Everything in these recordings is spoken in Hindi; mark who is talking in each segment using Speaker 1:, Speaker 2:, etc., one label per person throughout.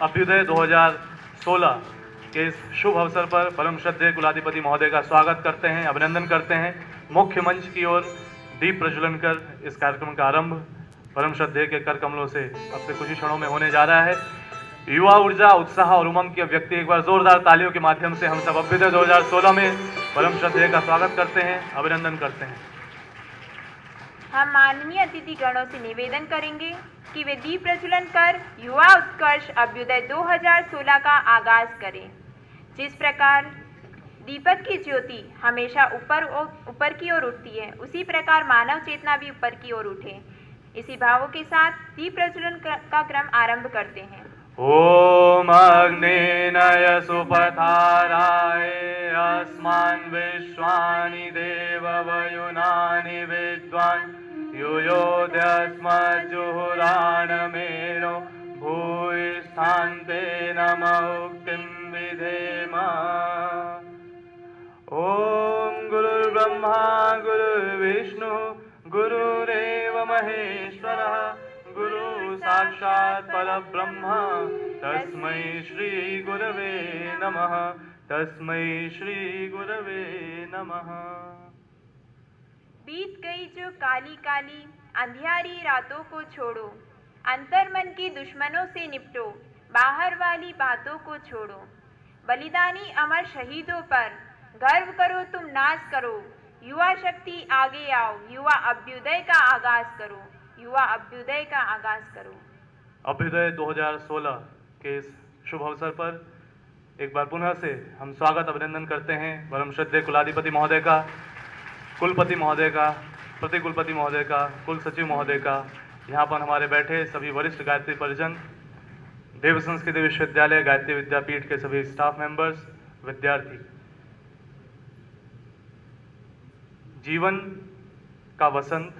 Speaker 1: अभ्युदय 2016 के इस शुभ अवसर पर परम श्रद्धेय कुलाधिपति महोदय का स्वागत करते हैं, अभिनंदन करते हैं। मुख्य मंच की ओर दीप प्रज्वलन कर इस कार्यक्रम का आरंभ परम श्रद्धेय के कर कमलों से अब से कुछ ही क्षणों में होने जा रहा है। युवा ऊर्जा, उत्साह और उमंग की अभिव्यक्ति। एक बार जोरदार तालियों के माध्यम से हम सब अभ्युदय 2016 में परम श्रद्धेय का स्वागत करते हैं, अभिनंदन करते हैं।
Speaker 2: हम माननीय अतिथि गणों से निवेदन करेंगे कि वे दीप प्रज्वलन कर युवा उत्कर्ष अभ्युदय 2016 का आगाज करें। जिस प्रकार दीपक की ज्योति हमेशा ऊपर की ओर उठती है, उसी प्रकार मानव चेतना भी ऊपर की ओर उठे। इसी भावों के साथ दीप प्रज्वलन का क्रम आरंभ करते हैं।
Speaker 1: ओम अग्नेनय सुपथाराय अस्मान् विश्वानि देववयुनानि विद्वान् युयोध्यस्मज्जुहुराणमेनो भूयिष्ठान्ते नमोक्तिं विधेम। ओम गुरुर्ब्रह्मा गुरुर्विष्णु गुरुरेव महेश्वरः गुरु साक्षात् परब्रह्म तस्मै श्री गुरवे नमः, तस्मै श्री गुरवे नमः।
Speaker 2: बीत गई जो काली काली अंधियारी रातों को छोड़ो, अंतर्मन के दुश्मनों से निपटो, बाहर वाली बातों को छोड़ो। बलिदानी अमर शहीदों पर गर्व करो, तुम नाच करो। युवा शक्ति आगे आओ, युवा अभ्युदय का आगाज करो, युवा अभ्युदय का आगाज करो।
Speaker 1: अभ्युदय 2016 के इस शुभ अवसर पर एक बार पुनः से हम स्वागत अभिनंदन करते हैं परम श्रद्धेय कुलाधिपति महोदय का, कुलपति महोदय का, प्रतिकुलपति महोदय का, कुल सचिव महोदय का, यहाँ पर हमारे बैठे सभी वरिष्ठ गायत्री परिजन, देव संस्कृति विश्वविद्यालय गायत्री विद्यापीठ के सभी स्टाफ मेंबर्स, विद्यार्थी। जीवन का वसंत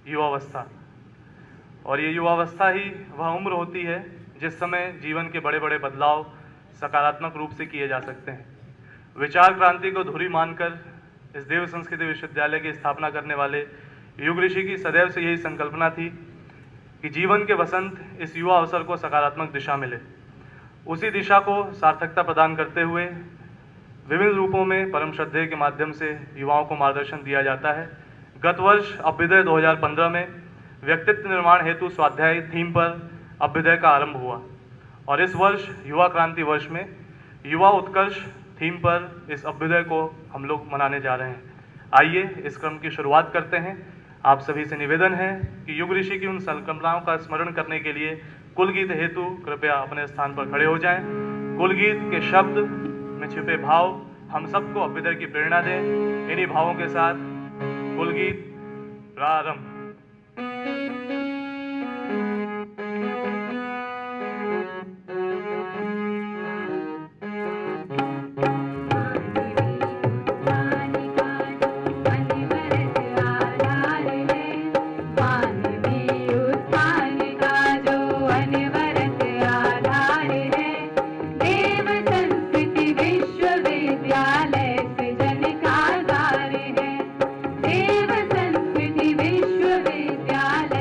Speaker 1: युवावस्था, और ये युवावस्था ही वह उम्र होती है जिस समय जीवन के बड़े बड़े बदलाव सकारात्मक रूप से किए जा सकते हैं। विचार क्रांति को धुरी मानकर इस देव संस्कृति विश्वविद्यालय की स्थापना करने वाले युग ऋषि की सदैव से यही संकल्पना थी कि जीवन के वसंत इस युवा अवसर को सकारात्मक दिशा मिले। उसी दिशा को सार्थकता प्रदान करते हुए विभिन्न रूपों में परम श्रद्धेय के माध्यम से युवाओं को मार्गदर्शन दिया जाता है। गत वर्ष अभ्युदय 2015 में व्यक्तित्व निर्माण हेतु स्वाध्याय थीम पर अभ्युदय का आरंभ हुआ, और इस वर्ष युवा क्रांति वर्ष में युवा उत्कर्ष थीम पर इस अभ्युदय को हम लोग मनाने जा रहे हैं। आइए इस क्रम की शुरुआत करते हैं। आप सभी से निवेदन है कि युग ऋषि की उन संकल्पनाओं का स्मरण करने के लिए कुलगीत हेतु कृपया अपने स्थान पर खड़े हो जाएं। कुलगीत के शब्द में छिपे भाव हम सबको अभ्युदय की प्रेरणा दें। इन्हीं भावों के साथ कुलगीत प्रारंभ।
Speaker 3: देव संस्कृति विश्वविद्यालय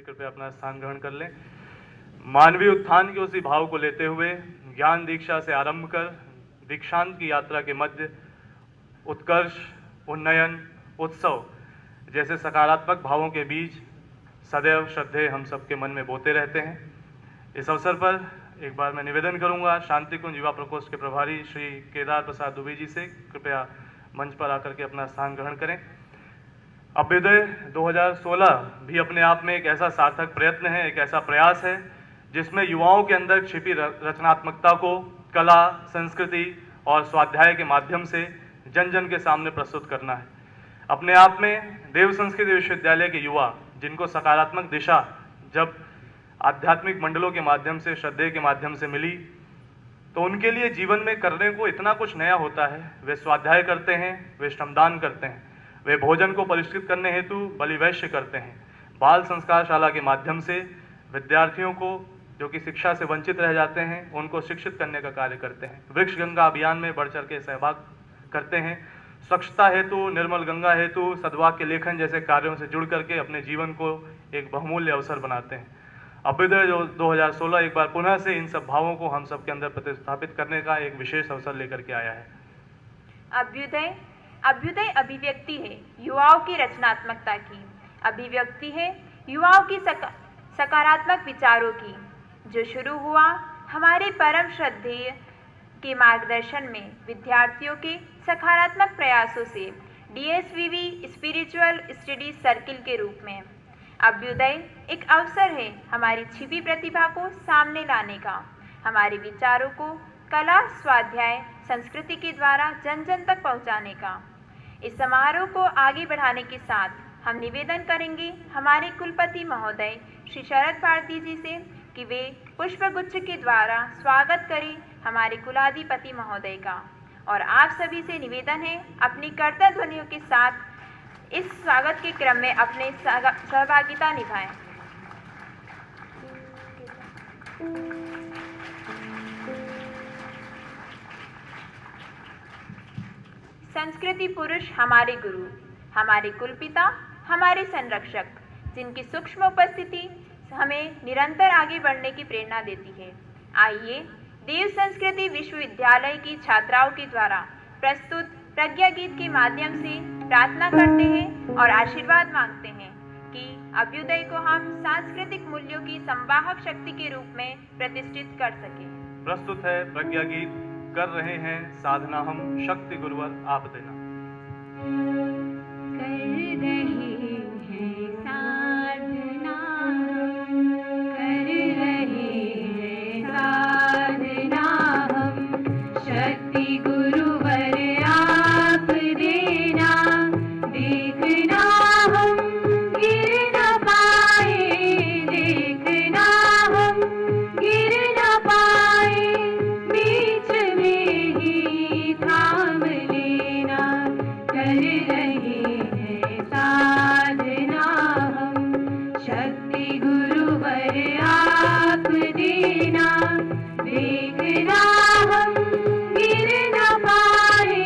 Speaker 1: कृपया अपना स्थान ग्रहण कर लें। मानवीय उत्थान के उसी भाव को लेते हुए ज्ञान दीक्षा से आरंभ कर दीक्षांत की यात्रा के मध्य उत्कर्ष, उन्नयन, उत्सव जैसे सकारात्मक भावों के बीच सदैव श्रद्धेय हम सबके मन में बोते रहते हैं। इस अवसर पर एक बार मैं निवेदन करूंगा शांति कुंज युवा प्रकोष्ठ के प्रभारी श्री केदार प्रसाद दुबे जी से, कृपया मंच पर आकर के अपना स्थान ग्रहण करें। अभ्युदय 2016 भी अपने आप में एक ऐसा सार्थक प्रयत्न है, एक ऐसा प्रयास है जिसमें युवाओं के अंदर छिपी रचनात्मकता को कला, संस्कृति और स्वाध्याय के माध्यम से जन जन के सामने प्रस्तुत करना है। अपने आप में देव संस्कृति विश्वविद्यालय के युवा जिनको सकारात्मक दिशा जब आध्यात्मिक मंडलों के माध्यम से, श्रद्धेय के माध्यम से मिली, तो उनके लिए जीवन में करने को इतना कुछ नया होता है। वे स्वाध्याय करते हैं, वे श्रमदान करते हैं, वे भोजन को परिष्कृत करने हेतु बलिवैश्य करते हैं, बाल संस्कार शाला के माध्यम से विद्यार्थियों को जो कि शिक्षा से वंचित रह जाते हैं उनको शिक्षित करने का कार्य करते हैं, वृक्ष गंगा अभियान में बढ़ चढ़ के सहभाग करते हैं, स्वच्छता हेतु, निर्मल गंगा हेतु, सद्वाक्य लेखन जैसे कार्यों से जुड़ करके अपने जीवन को एक बहुमूल्य अवसर बनाते हैं। अभ्युदय 2016 एक बार पुनः से इन सब भावों को हम सबके अंदर प्रतिस्थापित करने का एक विशेष अवसर लेकर के आया है।
Speaker 2: अभ्युदय अभिव्यक्ति है युवाओं की रचनात्मकता की, अभिव्यक्ति है युवाओं की सकारात्मक विचारों की, जो शुरू हुआ हमारे परम श्रद्धेय के मार्गदर्शन में विद्यार्थियों के सकारात्मक प्रयासों से DSVV स्पिरिचुअल स्टडीज सर्किल के रूप में। अभ्युदय एक अवसर है हमारी छिपी प्रतिभा को सामने लाने का, हमारे विचारों को कला, स्वाध्याय, संस्कृति के द्वारा जन जन तक पहुंचाने का। इस समारोह को आगे बढ़ाने के साथ हम निवेदन करेंगे हमारे कुलपति महोदय श्री शरद भारती जी से कि वे पुष्पगुच्छ के द्वारा स्वागत करें हमारे कुलाधिपति महोदय का। और आप सभी से निवेदन है अपनी करतल ध्वनियों के साथ इस स्वागत के क्रम में अपने सहभागिता निभाएं। संस्कृति पुरुष हमारे गुरु, हमारे कुलपिता, हमारे संरक्षक, जिनकी सूक्ष्म उपस्थिति हमें निरंतर आगे बढ़ने की प्रेरणा देती है। आइए देव संस्कृति विश्वविद्यालय की छात्राओं के द्वारा प्रस्तुत प्रज्ञा गीत के माध्यम से प्रार्थना करते हैं और आशीर्वाद मांगते हैं कि अभ्युदय को हम सांस्कृतिक मूल्यों की संवाहक शक्ति के रूप में प्रतिष्ठित कर सकें।
Speaker 1: प्रस्तुत है प्रज्ञा गीत, कर रहे हैं साधना हम, शक्ति गुरुवर आप देना।
Speaker 3: कर रहे हैं साधना, कर रहे हैं साधना हम, शक्ति गुरुवर आप देना, देखना हम गिर न पाए, देखना हम गिर न पाए, बीच में ही थाम लेना, कर रहे हैं साधना हम, शक्ति गुरुवर आप देना, देखना हम गिर न पाए,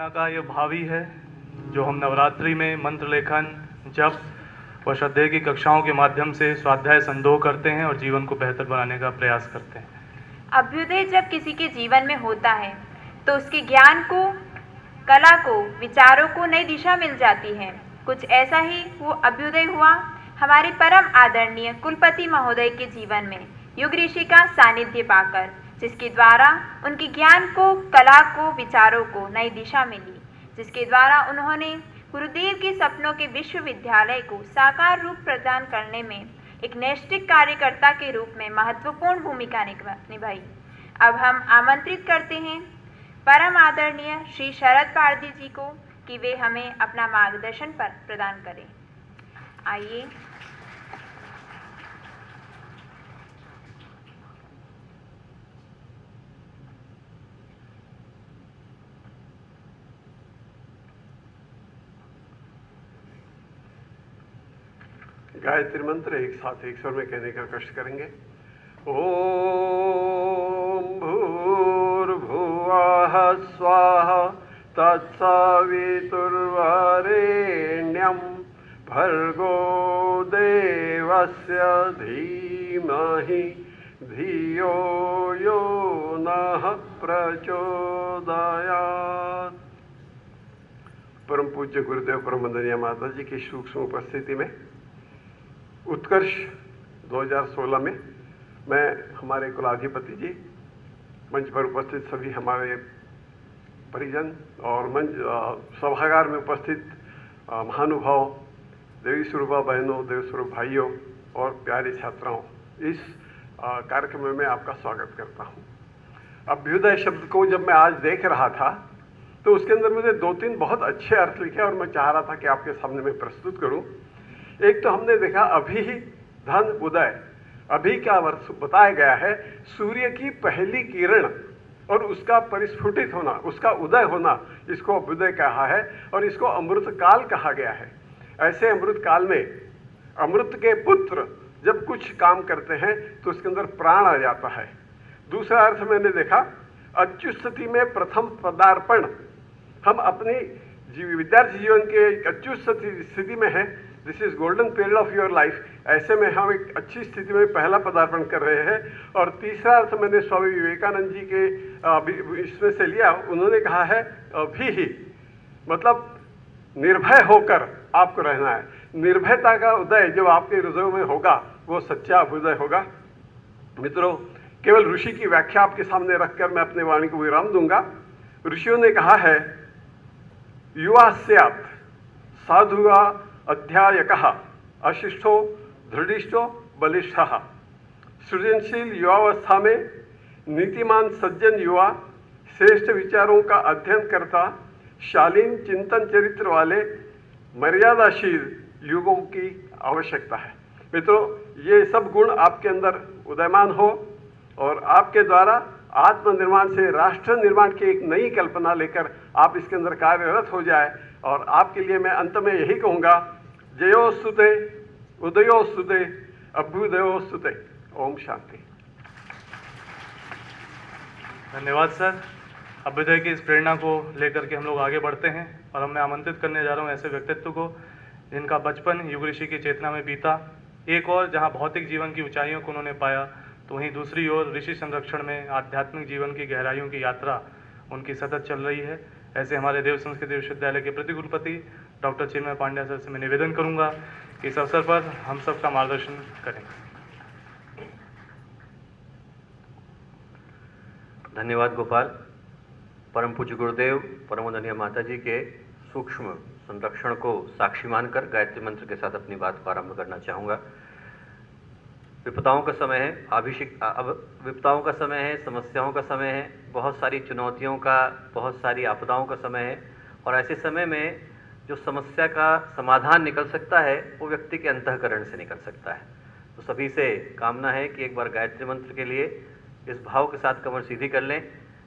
Speaker 1: साधना का ये भाव ही है जो हम नवरात्रि में मंत्र लेखन, जप व श्रद्धेय की कक्षाओं के माध्यम से स्वाध्याय संदोह करते हैं और जीवन को बेहतर बनाने का प्रयास करते हैं।
Speaker 2: अभ्युदय जब किसी के जीवन में होता है तो उसके ज्ञान को, कला को, विचारों को नई दिशा मिल जाती है। कुछ ऐसा ही वो अभ्युदय हुआ हमारे परम आदरणीय कुलपति महोदय के जीवन में युग ऋषि का सानिध्य पाकर, जिसके द्वारा उनके ज्ञान को, कला को, विचारों को नई दिशा मिली, जिसके द्वारा उन्होंने गुरुदेव के सपनों के विश्वविद्यालय को साकार रूप प्रदान करने में एक नैष्ठिक कार्यकर्ता के रूप में महत्वपूर्ण भूमिका निभाई। अब हम आमंत्रित करते हैं परम आदरणीय श्री शरद पारधी जी को कि वे हमें अपना मार्गदर्शन प्रदान करें। आइए।
Speaker 4: गायत्री मंत्र एक साथ एक स्वर में कहने का कष्ट करेंगे। ओम भूर्भुवः स्वाहा तत्सवितुर्वरेण्यं भर्गो देवस्य धीमहि धियो यो नः प्रचोदयात्। परम पूज्य गुरुदेव परमवंदनीय माता जी की सूक्ष्म उपस्थिति में उत्कर्ष 2016 में मैं, हमारे कुलाधिपति जी, मंच पर उपस्थित सभी हमारे परिजन और मंच सभागार में उपस्थित महानुभाव, देवी स्वरूपा बहनों, देव स्वरूप भाइयों और प्यारी छात्राओं, इस कार्यक्रम में मैं आपका स्वागत करता हूँ। अभ्युदय शब्द को जब मैं आज देख रहा था तो उसके अंदर मुझे 2-3 बहुत अच्छे अर्थ लिखे और मैं चाह रहा था कि आपके सामने मैं प्रस्तुत करूं। एक तो हमने देखा अभी धन उदय, अभी क्या वर्ष बताया गया है, सूर्य की पहली किरण और उसका परिस्फुटित होना, उसका उदय होना, इसको अभ्युदय कहा है और इसको अमृत काल कहा गया है। ऐसे अमृत काल में अमृत के पुत्र जब कुछ काम करते हैं तो उसके अंदर प्राण आ जाता है। दूसरा अर्थ मैंने देखा, अच्युत में प्रथम पदार्पण, हम अपनी विद्यार्थी जीवन के एक अच्युत स्थिति में हैं, this is golden period of your life, ऐसे में हम एक अच्छी स्थिति में पहला पदार्पण कर रहे हैं। और तीसरा अर्थ मैंने स्वामी विवेकानंद जी के इसमें से लिया, उन्होंने कहा है अभी ही, मतलब निर्भय होकर आपको रहना है। निर्भयता का उदय जब आपके हृदय में होगा वो सच्चा अभ्युदय होगा। मित्रों, केवल ऋषि की व्याख्या आपके सामने रखकर मैं अपने वाणी को विराम दूंगा। ऋषियों ने कहा है, युवा स्यात् साधुआ अध्यायकः अशिष्टो दृढ़िष्ठो बलिष्ठः। सृजनशील युवावस्था में नीतिमान सज्जन युवा, श्रेष्ठ विचारों का अध्ययन करता, शालीन चिंतन चरित्र वाले मर्यादाशील युगों की आवश्यकता है। मित्रों, ये सब गुण आपके अंदर उदयमान हो और आपके द्वारा आत्मनिर्माण से राष्ट्र निर्माण की एक नई कल्पना लेकर आप इसके अंदर कार्यरत हो जाए। और आपके लिए मैं अंत में यही कहूँगा, जयोस्तुते उदयोस्तुते अभ्युदयोस्तुते। ओम शांति।
Speaker 1: धन्यवाद सर। अभ्युदय की इस प्रेरणा को लेकर के हम लोग आगे बढ़ते हैं और मैं आमंत्रित करने जा रहा हूँ ऐसे व्यक्तित्व को जिनका बचपन युग ऋषि की चेतना में बीता। एक और जहाँ भौतिक जीवन की ऊंचाइयों को उन्होंने पाया, तो वहीं दूसरी ओर ऋषि संरक्षण में आध्यात्मिक जीवन की गहराइयों की यात्रा उनकी सतत चल रही है। ऐसे हमारे देव संस्कृति विश्वविद्यालय के प्रतिकुलपति डॉक्टर चिन्मय पांड्या सर से मैं निवेदन करूंगा कि इस अवसर पर हम सबका मार्गदर्शन करें।
Speaker 5: धन्यवाद गोपाल। परम पूज्य गुरुदेव परम वंदनीय माता जी के सूक्ष्म संरक्षण को साक्षी मानकर गायत्री मंत्र के साथ अपनी बात को आरंभ करना चाहूँगा। विपदाओं का समय है, अब विपदाओं का समय है, समस्याओं का समय है, बहुत सारी चुनौतियों का, बहुत सारी आपदाओं का समय है। और ऐसे समय में जो समस्या का समाधान निकल सकता है वो व्यक्ति के अंतःकरण से निकल सकता है। तो सभी से कामना है कि एक बार गायत्री मंत्र के लिए इस भाव के साथ कमर सीधी कर लें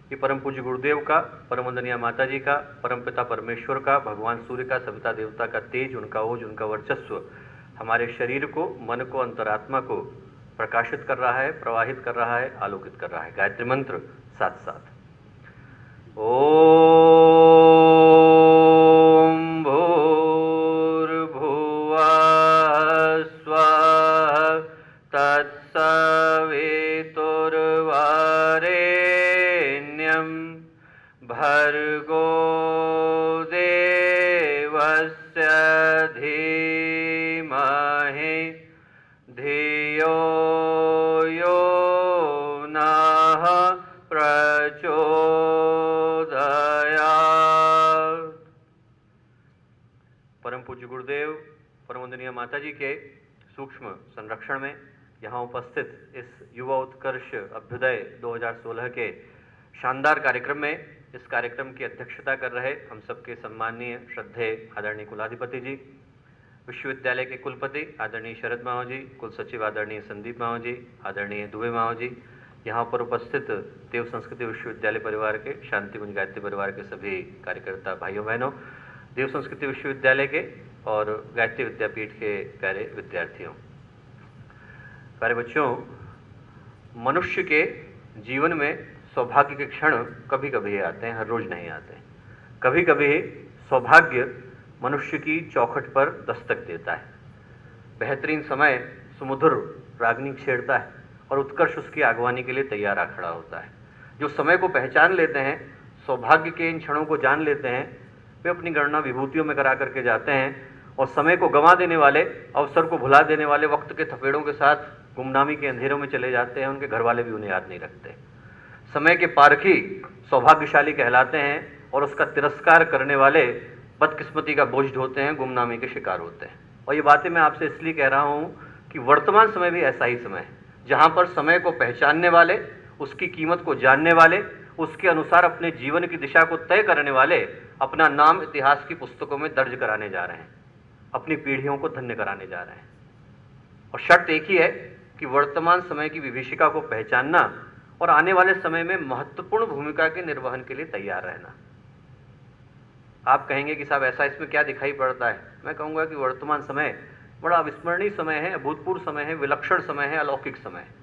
Speaker 5: कि परम पूज्य गुरुदेव का, परम वंदनीय माता जी का, परम पिता परमेश्वर का, भगवान सूर्य का, सविता देवता का तेज, उनका ओज, उनका वर्चस्व हमारे शरीर को, मन को, अंतरात्मा को प्रकाशित कर रहा है, प्रवाहित कर रहा है, आलोकित कर रहा है। गायत्री मंत्र साथ साथ। ओम वरेण्यं भर्गो देवस्य धीमहि धियो यो नः प्रचोदयात्। परम पूज्य गुरुदेव परम वंदनीय माता जी के सूक्ष्म संरक्षण में यहाँ उपस्थित इस युवा उत्कर्ष अभ्युदय 2016 के शानदार कार्यक्रम में इस कार्यक्रम की अध्यक्षता कर रहे हम सबके सम्माननीय श्रद्धेय आदरणीय कुलाधिपति जी, विश्वविद्यालय के कुलपति आदरणीय शरद माओ जी, कुल सचिव आदरणीय संदीप माओ जी, आदरणीय दुबे माओ जी, यहाँ पर उपस्थित देव संस्कृति विश्वविद्यालय परिवार के, शांतिकुंज गायत्री परिवार के सभी कार्यकर्ता भाइयों बहनों, देव संस्कृति विश्वविद्यालय के और गायत्री विद्यापीठ के प्यारे विद्यार्थियों, प्यारे बच्चों, मनुष्य के जीवन में सौभाग्य के क्षण कभी कभी आते हैं, हर रोज नहीं आते। कभी कभी सौभाग्य मनुष्य की चौखट पर दस्तक देता है। बेहतरीन समय सुमधुर रागनी छेड़ता है और उत्कर्ष उसकी आगवानी के लिए तैयार आ खड़ा होता है। जो समय को पहचान लेते हैं, सौभाग्य के इन क्षणों को जान लेते हैं, वे अपनी गणना विभूतियों में करा करके जाते हैं और समय को गंवा देने वाले, अवसर को भुला देने वाले वक्त के थपेड़ों के साथ गुमनामी के अंधेरों में चले जाते हैं। उनके घर वाले भी उन्हें याद नहीं रखते। समय के पारखी सौभाग्यशाली कहलाते हैं और उसका तिरस्कार करने वाले बदकिस्मती का बोझ ढोते हैं, गुमनामी के शिकार होते हैं। और ये बातें मैं आपसे इसलिए कह रहा हूँ कि वर्तमान समय भी ऐसा ही समय है जहाँ पर समय को पहचानने वाले, उसकी कीमत को जानने वाले, उसके अनुसार अपने जीवन की दिशा को तय करने वाले अपना नाम इतिहास की पुस्तकों में दर्ज कराने जा रहे हैं, अपनी पीढ़ियों को धन्य कराने जा रहे हैं। और शर्त एक ही है कि वर्तमान समय की विभीषिका को पहचानना और आने वाले समय में महत्वपूर्ण भूमिका के निर्वहन के लिए तैयार रहना। आप कहेंगे कि साहब ऐसा इसमें क्या दिखाई पड़ता है? मैं कहूँगा कि वर्तमान समय बड़ा अविस्मरणीय समय है, अभूतपूर्व समय है, विलक्षण समय है, अलौकिक समय है।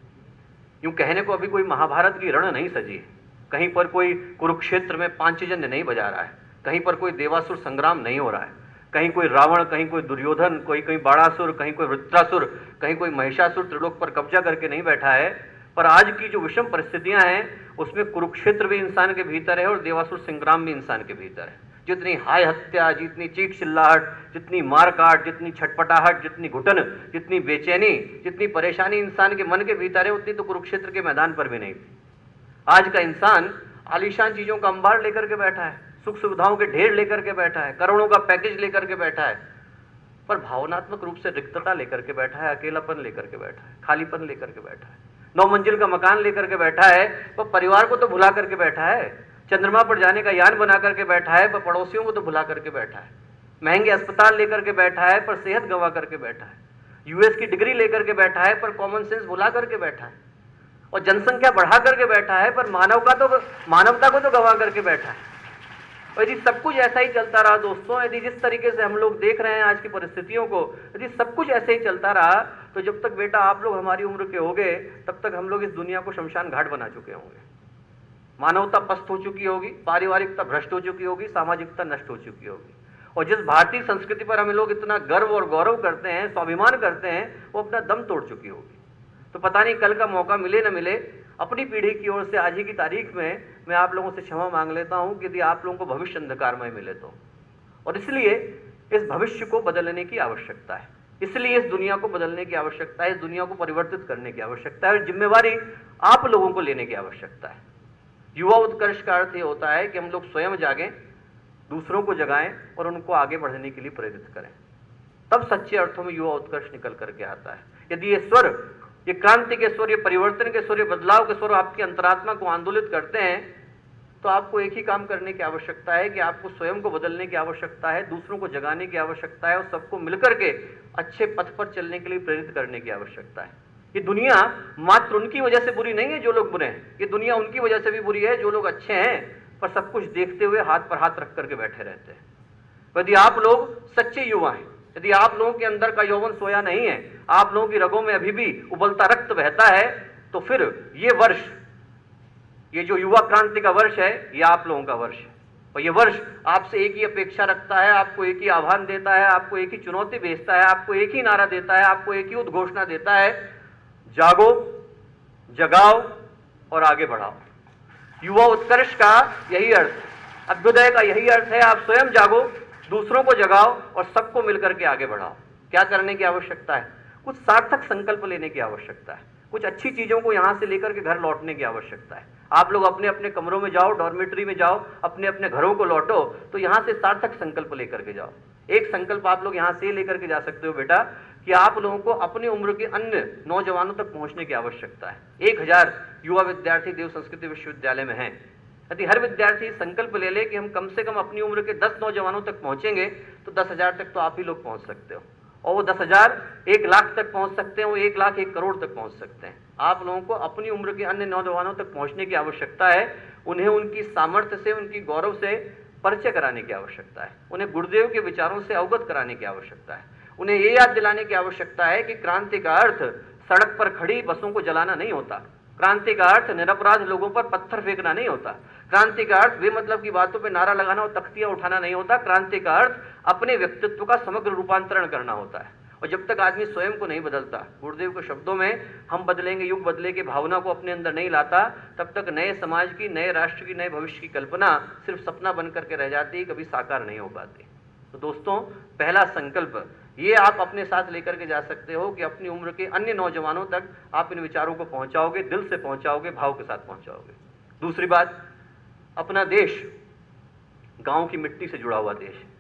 Speaker 5: यूँ कहने को अभी कोई महाभारत की रण नहीं सजी है, कहीं पर कोई कुरुक्षेत्र में पांचजन्य नहीं बजा रहा है, कहीं पर कोई देवासुर संग्राम नहीं हो रहा है, कहीं कोई रावण, कहीं कोई दुर्योधन, कहीं बाणासुर, कहीं कोई वृत्रासुर, कहीं कोई महिषासुर त्रिलोक पर कब्जा करके नहीं बैठा है। पर आज की जो विषम परिस्थितियां हैं उसमें कुरुक्षेत्र भी इंसान के भीतर है और देवासुर संग्राम भी इंसान के भीतर है। जितनी हाय हत्या, जितनी चीख चिल्लाहट, जितनी मारकाट, जितनी छटपटाहट, जितनी घुटन, जितनी बेचैनी, जितनी परेशानी इंसान के मन के भीतर है, उतनी तो कुरुक्षेत्र के मैदान पर भी नहीं थी। आज का इंसान आलीशान चीजों का अंबार लेकर के बैठा है, सुख सुविधाओं के ढेर लेकर के बैठा है, करोड़ों का पैकेज लेकर के बैठा है, पर भावनात्मक रूप से रिक्तता लेकर के बैठा है, अकेलापन लेकर के बैठा है, खालीपन लेकर के बैठा है। 9 मंजिल का मकान लेकर के बैठा है, पर परिवार को तो भुला करके बैठा है। चंद्रमा पर जाने का यान बना करके बैठा है, पर पड़ोसियों को तो भुला करके बैठा है। महंगे अस्पताल लेकर के बैठा है, पर सेहत गंवा करके बैठा है। यूएस की डिग्री लेकर के बैठा है, पर कॉमन सेंस भुला करके बैठा है। और जनसंख्या बढ़ा करके बैठा है, पर मानवता को तो गंवा करके बैठा है। और यदि सब कुछ ऐसा ही चलता रहा दोस्तों, यदि जिस तरीके से हम लोग देख रहे हैं आज की परिस्थितियों को, यदि सब कुछ ऐसे ही चलता रहा, तो जब तक बेटा आप लोग हमारी उम्र के होंगे, तब तक हम लोग इस दुनिया को शमशान घाट बना चुके होंगे। मानवता पस्त हो चुकी होगी, पारिवारिकता भ्रष्ट हो चुकी होगी, सामाजिकता नष्ट हो चुकी होगी। और जिस भारतीय संस्कृति पर हम लोग इतना गर्व और गौरव करते हैं, स्वाभिमान करते हैं, वो अपना दम तोड़ चुकी होगी। तो पता नहीं कल का मौका मिले न मिले, अपनी पीढ़ी की ओर से आज ही की तारीख में मैं आप लोगों से क्षमा मांग लेता हूं कि यदि आप लोगों को भविष्य अंधकारमय मिले तो। और इसलिए इस भविष्य को बदलने की आवश्यकता है, इसलिए इस दुनिया को बदलने की आवश्यकता है, इस दुनिया को परिवर्तित करने की आवश्यकता है और जिम्मेवारी आप लोगों को लेने की आवश्यकता है। युवा उत्कर्ष का अर्थ ये होता है कि हम लोग स्वयं जागें, दूसरों को जगाएं और उनको आगे बढ़ने के लिए प्रेरित करें। तब सच्चे अर्थों में युवा उत्कर्ष निकल करके आता है। यदि ये स्वर, ये क्रांति के स्वर, ये परिवर्तन के स्वर, ये बदलाव के स्वर आपकी अंतरात्मा को आंदोलित करते हैं, तो आपको एक ही काम करने की आवश्यकता है कि आपको स्वयं को बदलने की आवश्यकता है, दूसरों को जगाने की आवश्यकता है और सबको मिलकर के अच्छे पथ पर चलने के लिए प्रेरित करने की आवश्यकता है। ये दुनिया मात्र उनकी वजह से बुरी नहीं है जो लोग बुरे हैं, ये दुनिया उनकी वजह से भी बुरी है जो लोग अच्छे हैं पर सब कुछ देखते हुए हाथ पर हाथ रख करके बैठे रहते हैं। यदि आप लोग सच्चे युवा हैं, यदि आप लोगों के अंदर का यौवन सोया नहीं है, आप लोगों की रगों में अभी भी उबलता रक्त बहता है, तो फिर ये वर्ष, ये जो युवा क्रांति का वर्ष है, ये आप लोगों का वर्ष है। और ये वर्ष आपसे एक ही अपेक्षा रखता है, आपको एक ही आह्वान देता है, आपको एक ही चुनौती भेजता है, आपको एक ही नारा देता है, आपको एक ही उद्घोषणा देता है, जागो, जगाओ और आगे बढ़ाओ। युवा उत्कर्ष का यही अर्थ, अभ्युदय का यही अर्थ है, आप स्वयं जागो, दूसरों को जगाओ और सबको मिलकर के आगे बढ़ाओ। क्या करने की आवश्यकता है? कुछ सार्थक संकल्प लेने की आवश्यकता है, कुछ अच्छी चीजों को यहां से लेकर के घर लौटने की आवश्यकता है। आप लोग अपने अपने कमरों में जाओ, डॉर्मेटरी में जाओ, अपने अपने घरों को लौटो, तो यहां से सार्थक संकल्प लेकर के जाओ। एक संकल्प आप लोग यहां से लेकर के जा सकते हो बेटा, कि आप लोगों को अपनी उम्र के अन्य नौजवानों तक पहुंचने की आवश्यकता है। 1000 युवा विद्यार्थी देव संस्कृति विश्वविद्यालय में हैं। यदि हर विद्यार्थी संकल्प ले ले कि हम कम से कम अपनी उम्र के 10 नौजवानों तक पहुंचेंगे, तो 10,000 तक तो आप ही लोग पहुंच सकते हो, और वो 10,000 1 लाख तक पहुंच सकते हैं, वो 1 लाख 1 करोड़ तक पहुंच सकते हैं। आप लोगों को अपनी उम्र के अन्य नौजवानों तक पहुंचने की आवश्यकता है। उन्हें उनकी सामर्थ्य से, उनकी गौरव से परिचय कराने की आवश्यकता है। उन्हें गुरुदेव के विचारों से अवगत कराने की आवश्यकता है। उन्हें ये याद दिलाने की आवश्यकता है कि क्रांति का अर्थ सड़क पर खड़ी बसों को जलाना नहीं होता। क्रांति का अर्थ निरपराध लोगों पर पत्थर फेंकना नहीं होता। क्रांति का अर्थ बेमतलब की बातों पे नारा लगाना और तख्तियां उठाना नहीं होता। क्रांति का अर्थ अपने व्यक्तित्व का समग्र रूपांतरण करना होता है। और जब तक आदमी स्वयं को नहीं बदलता, गुरुदेव के शब्दों में हम बदलेंगे, युग बदले की भावना को अपने अंदर नहीं लाता, तब तक नए समाज की, नए राष्ट्र की, नए भविष्य की कल्पना सिर्फ सपना बन करके रह जाती, कभी साकार नहीं हो पाती। तो दोस्तों, पहला संकल्प ये आप अपने साथ लेकर के जा सकते हो कि अपनी उम्र के अन्य नौजवानों तक आप इन विचारों को पहुंचाओगे, दिल से पहुंचाओगे, भाव के साथ पहुंचाओगे। दूसरी बात, अपना देश गांव की मिट्टी से जुड़ा हुआ देश है।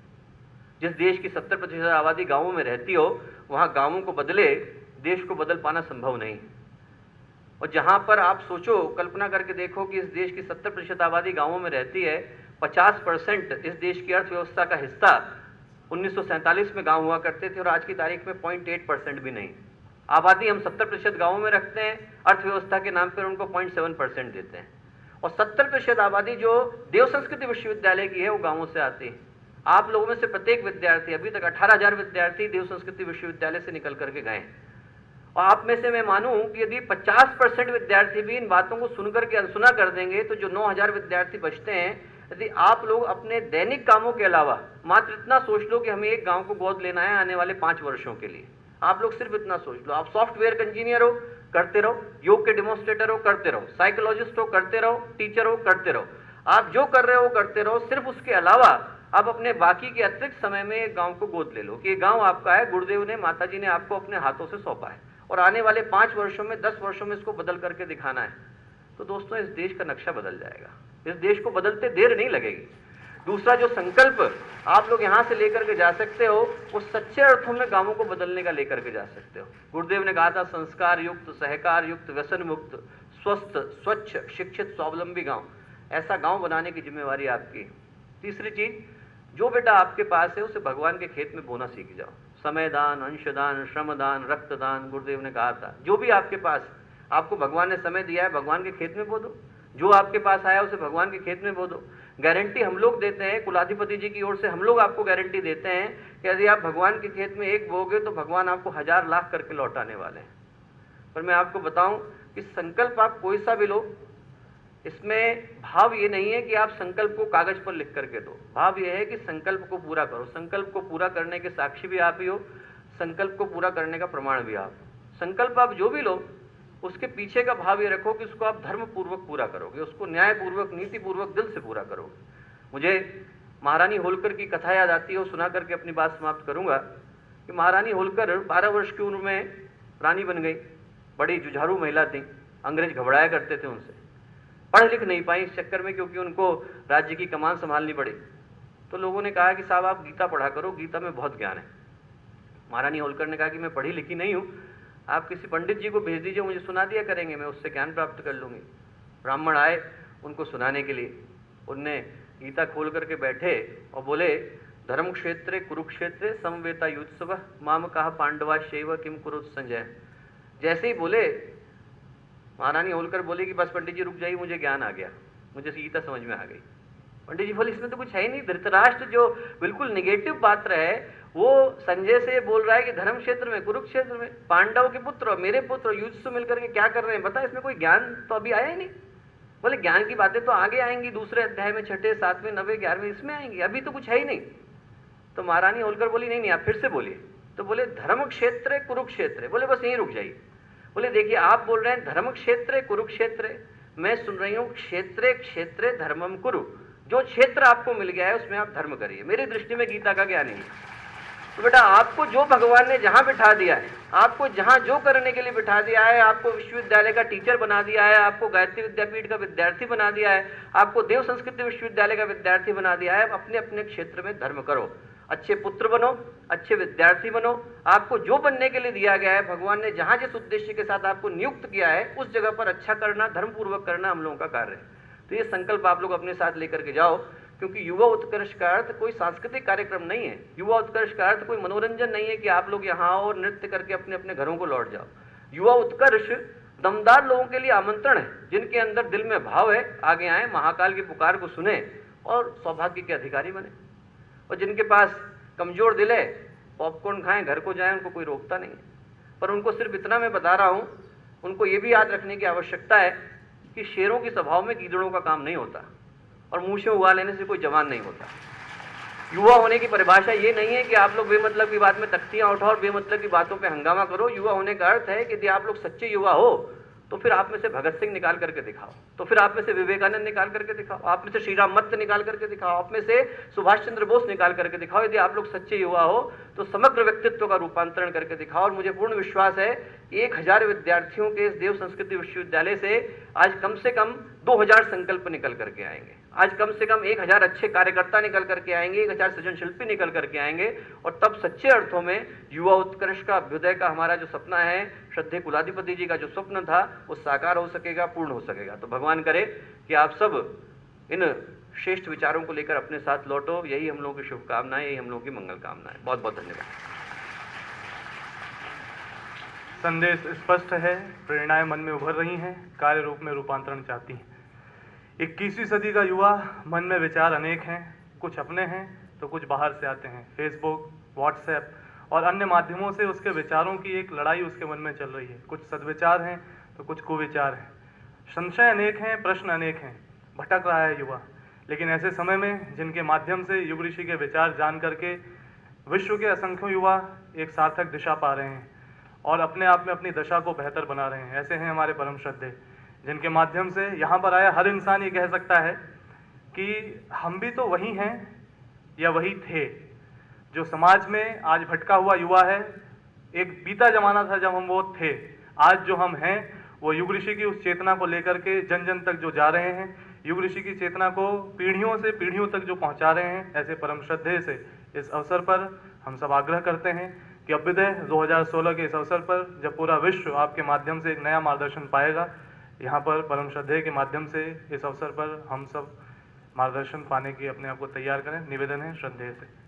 Speaker 5: जिस देश की 70% आबादी गांवों में रहती हो, वहां गांवों को बदले देश को बदल पाना संभव नहीं। और जहां पर आप सोचो, कल्पना करके देखो कि इस देश की 70% आबादी गांवों में रहती है, 50% इस देश की अर्थव्यवस्था का हिस्सा 1947 में गांव हुआ करते थे और आज की तारीख में 0.8% भी नहीं। आबादी हम 70% गांवों में रखते हैं, अर्थव्यवस्था के नाम पर उनको 0.7% देते हैं। और 70% आबादी जो देव संस्कृति विश्वविद्यालय की है, वो गांवों से आती है। आप लोगों में से प्रत्येक विद्यार्थी, अभी तक 18,000 विद्यार्थी देव संस्कृति विश्वविद्यालय से निकल करके गए। और आप में से मैं मानूं कि यदि 50% विद्यार्थी भी इन बातों को सुनकर के अनसुना कर देंगे, तो जो 9,000 विद्यार्थी बचते हैं, यदि आप लोग अपने दैनिक कामों के अलावा मात्र इतना सोच लो कि हमें एक गांव को गोद लेना है आने वाले 5 वर्षों के लिए, आप लोग सिर्फ इतना सोच लो। आप सॉफ्टवेयर का इंजीनियर हो, करते रहो। योग के डेमोन्स्ट्रेटर हो, करते रहो। साइकोलॉजिस्ट हो, करते रहो। टीचर हो, करते रहो। आप जो कर रहे हो करते रहो। सिर्फ उसके अलावा आप अपने बाकी के अतिरिक्त समय में एक गांव को गोद ले लो कि ये गांव आपका है, गुरुदेव ने, माता जी ने आपको अपने हाथों से सौंपा है और आने वाले 5 वर्षों में, 10 वर्षों में इसको बदल करके दिखाना है। तो दोस्तों, इस देश का नक्शा बदल जाएगा। इस देश को बदलते देर नहीं लगेगी। दूसरा जो संकल्प आप लोग यहां से लेकर के जा सकते हो, वो सच्चे अर्थों में गांवों को बदलने का लेकर के जा सकते हो। गुरुदेव ने कहा था, संस्कार युक्त, सहकार युक्त, व्यसन मुक्त, स्वस्थ, स्वच्छ, शिक्षित, स्वावलंबी गांव। ऐसा गांव बनाने की जिम्मेवारी आपकी। तीसरी चीज, जो बेटा आपके पास है उसे भगवान के खेत में बोना सीख जाओ। समय दान, अंशदान, श्रमदान, रक्तदान, गुरुदेव ने कहा था, जो भी आपके पास, आपको भगवान ने समय दिया है, भगवान के खेत में बो दो। जो आपके पास आया उसे भगवान के खेत में बो दो। गारंटी हम लोग देते हैं, कुलाधिपति जी की ओर से हम लोग आपको गारंटी देते हैं कि यदि आप भगवान के खेत में एक बोगे तो भगवान आपको 1000 लाख करके लौटाने वाले हैं। पर मैं आपको बताऊं कि संकल्प आप कोई सा भी लो, इसमें भाव ये नहीं है कि आप संकल्प को कागज पर लिख करके दो। भाव ये है कि संकल्प को पूरा करो। संकल्प को पूरा करने के साक्षी भी आप ही हो, संकल्प को पूरा करने का प्रमाण भी आप। संकल्प आप जो भी लो, उसके पीछे का भाव ये रखो कि उसको आप धर्म पूर्वक पूरा करोगे, उसको न्याय पूर्वक, नीति पूर्वक, दिल से पूरा करोगे। मुझे महारानी होलकर की कथा याद आती है, वो सुना करके अपनी बात समाप्त करूंगा कि महारानी होलकर 12 वर्ष की उम्र में रानी बन गई। बड़ी जुझारू महिला थी, अंग्रेज घबराया करते थे उनसे। पढ़ लिख नहीं पाई इस चक्कर में, क्योंकि उनको राज्य की कमान संभालनी पड़ी। तो लोगों ने कहा कि साहब आप गीता पढ़ा करो, गीता में बहुत ज्ञान है। महारानी होलकर ने कहा कि मैं पढ़ी लिखी नहीं हूँ, आप किसी पंडित जी को भेज दीजिए, मुझे सुना दिया करेंगे, मैं उससे ज्ञान प्राप्त कर लूंगी। ब्राह्मण आए उनको सुनाने के लिए। उनने गीता खोल करके बैठे और बोले, धर्म क्षेत्रे कुरुक्षेत्रे समवेता युत्सव माम कहा पांडवा शैव किम कुरुत संजय। जैसे ही बोले, महारानी होलकर बोली कि बस पंडित जी रुक जाइए, मुझे ज्ञान आ गया, मुझे गीता समझ में आ गई। पंडित जी बोले, इसमें तो कुछ है ही नहीं। धृतराष्ट्र जो बिल्कुल निगेटिव पात्र है, वो संजय से बोल रहा है कि धर्म क्षेत्र में, कुरुक्षेत्र में पांडव के पुत्र और मेरे पुत्र युद्ध मिलकर के क्या कर रहे हैं, बता, इसमें कोई ज्ञान तो अभी आया ही नहीं। बोले ज्ञान की बातें तो आगे आएंगी, दूसरे अध्याय में, 6, 7, 9, 11 इसमें आएंगी, अभी तो कुछ है ही नहीं। तो महारानी होलकर बोली, नहीं नहीं आप फिर से बोलिए। तो बोले धर्म क्षेत्र कुरुक्षेत्र। बोले बस यहीं रुक जाइए। बोले देखिए आप बोल रहे हैं धर्म क्षेत्र कुरुक्षेत्र, मैं सुन रही हूँ क्षेत्रे क्षेत्रे धर्मम कुरु, जो क्षेत्र आपको मिल गया है उसमें आप धर्म करिए। मेरी दृष्टि में गीता का ज्ञान है। तो बेटा आपको जो भगवान ने जहां बिठा दिया है, आपको जहां जो करने के लिए बिठा दिया है, आपको विश्वविद्यालय का टीचर बना दिया है, आपको गायत्री विद्यापीठ का विद्यार्थी बना दिया है, आपको देव संस्कृति विश्वविद्यालय का विद्यार्थी बना दिया है, अपने अपने क्षेत्र में धर्म करो, अच्छे पुत्र बनो, अच्छे विद्यार्थी बनो। आपको जो बनने के लिए दिया गया है, भगवान ने जहां जिस उद्देश्य के साथ आपको नियुक्त किया है, उस जगह पर अच्छा करना, धर्मपूर्वक करना हम लोगों का कार्य है। तो ये संकल्प आप लोग अपने साथ लेकर के जाओ, क्योंकि युवा उत्कर्ष का अर्थ कोई सांस्कृतिक कार्यक्रम नहीं है। युवा उत्कर्ष का अर्थ कोई मनोरंजन नहीं है कि आप लोग यहाँ आओ और नृत्य करके अपने अपने घरों को लौट जाओ। युवा उत्कर्ष दमदार लोगों के लिए आमंत्रण है, जिनके अंदर दिल में भाव है, आगे आए, महाकाल की पुकार को सुने और सौभाग्य के अधिकारी बने। और जिनके पास कमजोर दिल है, पॉपकॉर्न खाएं, घर को जाएं, उनको कोई रोकता नहीं है। पर उनको सिर्फ इतना मैं बता रहा हूँ, उनको ये भी याद रखने की आवश्यकता है कि शेरों की सभाओं में गीदड़ों का काम नहीं होता और मुंह से उगा लेने से कोई जवान नहीं होता। युवा होने की परिभाषा ये नहीं है कि आप लोग बेमतलब की बात में तख्तियां उठाओ और बेमतलब की बातों पे हंगामा करो। युवा होने का अर्थ है कि यदि आप लोग सच्चे युवा हो तो फिर आप में से भगत सिंह निकाल करके दिखाओ, तो फिर आप में से विवेकानंद निकाल करके दिखाओ, आप में से श्री राम मत्त निकाल करके दिखाओ, आप में से सुभाष चंद्र बोस निकाल करके दिखाओ। यदि आप लोग सच्चे युवा हो तो समग्र व्यक्तित्व का रूपांतरण करके दिखाओ। और मुझे पूर्ण विश्वास है 1000 विद्यार्थियों के इस देव संस्कृति विश्वविद्यालय से आज कम से कम 2000 संकल्प निकल करके आएंगे। आज कम से कम 1000 अच्छे कार्यकर्ता निकल करके आएंगे, 1000 सृजन शिल्पी निकल करके आएंगे। और तब सच्चे अर्थों में युवा उत्कर्ष का, अभ्युदय का हमारा जो सपना है, श्रद्धेय कुलाधिपति जी का जो स्वप्न था, वो साकार हो सकेगा, पूर्ण हो सकेगा। तो भगवान करे कि आप सब इन श्रेष्ठ विचारों को लेकर अपने साथ लौटो। यही हम लोगों की शुभकामनाएं, यही हम लोगों की मंगल कामनाएं। बहुत बहुत धन्यवाद।
Speaker 1: संदेश स्पष्ट है, प्रेरणाएं मन में उभर रही हैं, कार्य रूप में रूपांतरण चाहती हैं। 21वीं सदी का युवा मन में विचार अनेक हैं, कुछ अपने हैं तो कुछ बाहर से आते हैं। फेसबुक, व्हाट्सएप और अन्य माध्यमों से उसके विचारों की एक लड़ाई उसके मन में चल रही है। कुछ सद्विचार हैं तो कुछ कुविचार हैं, संशय अनेक हैं, प्रश्न अनेक हैं, भटक रहा है युवा। लेकिन ऐसे समय में जिनके माध्यम से युग ऋषि के विचार जान करके विश्व के असंख्यों युवा एक सार्थक दिशा पा रहे हैं और अपने आप में अपनी दशा को बेहतर बना रहे हैं, ऐसे हैं हमारे परम श्रद्धेय, जिनके माध्यम से यहाँ पर आया हर इंसान ये कह सकता है कि हम भी तो वही हैं या वही थे। जो समाज में आज भटका हुआ युवा है, एक बीता जमाना था जब हम वो थे, आज जो हम हैं वो युग ऋषि की उस चेतना को लेकर के जन जन तक जो जा रहे हैं, युग ऋषि की चेतना को पीढ़ियों से पीढ़ियों तक जो पहुंचा रहे हैं। ऐसे परम श्रद्धेय से इस अवसर पर हम सब आग्रह करते हैं कि अभ्युदय 2016 के इस अवसर पर जब पूरा विश्व आपके माध्यम से एक नया मार्गदर्शन पाएगा, यहाँ पर परम श्रद्धेय के माध्यम से इस अवसर पर हम सब मार्गदर्शन पाने की अपने आप को तैयार करें। निवेदन है श्रद्धेय से।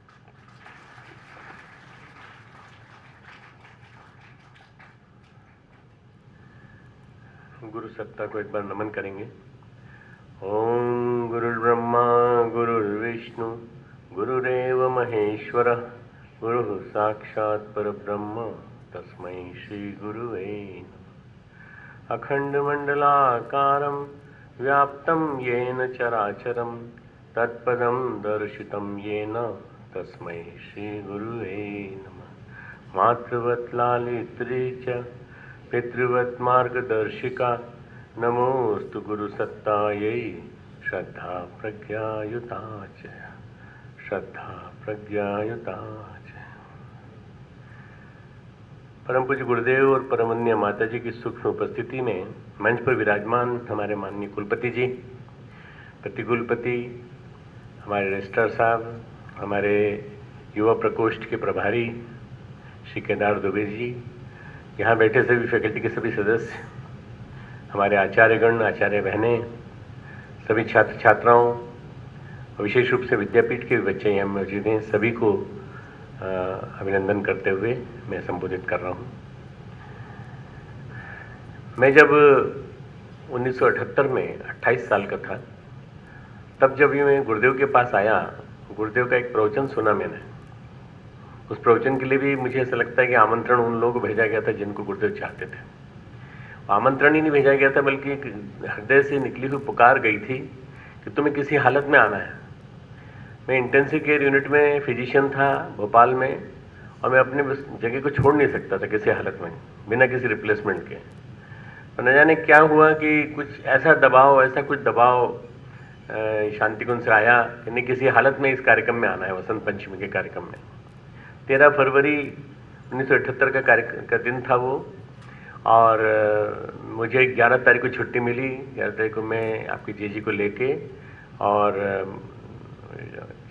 Speaker 6: गुरु सत्ता को एक बार नमन करेंगे। ओम गुरुर्ब्रह्मा गुरुर्विष्णु गुरुरेव महेश्वर गुरु साक्षात् परब्रह्म तस्मै श्री गुरुवे नमः। अखंडमंडलाकारं व्याप्तं येन चराचरं तत्पदं दर्शितं येन तस्मै श्री गुरुवे नमः। मातृवत् लालित्री च पितृवत् मार्गदर्शिका नमोस्तु गुरुसत्तायै श्रद्धा प्रज्ञायुता च श्रद्धा प्रज्ञायुता च। परम पूज्य गुरुदेव और परमवंदनीय माता जी की सूक्ष्म उपस्थिति में मंच पर विराजमान हमारे माननीय कुलपति जी, प्रतिकुलपति, हमारे रजिस्ट्रार साहब, हमारे युवा प्रकोष्ठ के प्रभारी श्री केदार दुबे जी, यहाँ बैठे सभी फैकल्टी के सभी सदस्य, हमारे आचार्यगण, आचार्य बहनें, सभी छात्र छात्राओं और विशेष रूप से विद्यापीठ के बच्चे यहाँ मौजूद हैं, सभी को अभिनंदन करते हुए मैं संबोधित कर रहा हूँ। मैं जब 1978 में 28 साल का था, तब जब मैं गुरुदेव के पास आया, गुरुदेव का एक प्रवचन सुना मैंने। उस प्रवचन के लिए भी मुझे ऐसा लगता है कि आमंत्रण उन लोगों को भेजा गया था जिनको गुरुदेव चाहते थे। आमंत्रण ही नहीं भेजा गया था, बल्कि हृदय से निकली हुई पुकार गई थी कि तुम्हें किसी हालत में आना है। मैं इंटेंसिव केयर यूनिट में फिजिशियन था भोपाल में, और मैं अपने जगह को छोड़ नहीं सकता था किसी हालत में, बिना किसी रिप्लेसमेंट के। और न जाने क्या हुआ कि ऐसा कुछ दबाव शांति कुंज से आया कि नहीं, किसी हालत में इस कार्यक्रम में आना है, वसंत पंचमी के कार्यक्रम में। 13 फरवरी 1978 का दिन था वो, और मुझे 11 तारीख को छुट्टी मिली। 11 तारीख को मैं आपकी जीजी को लेके और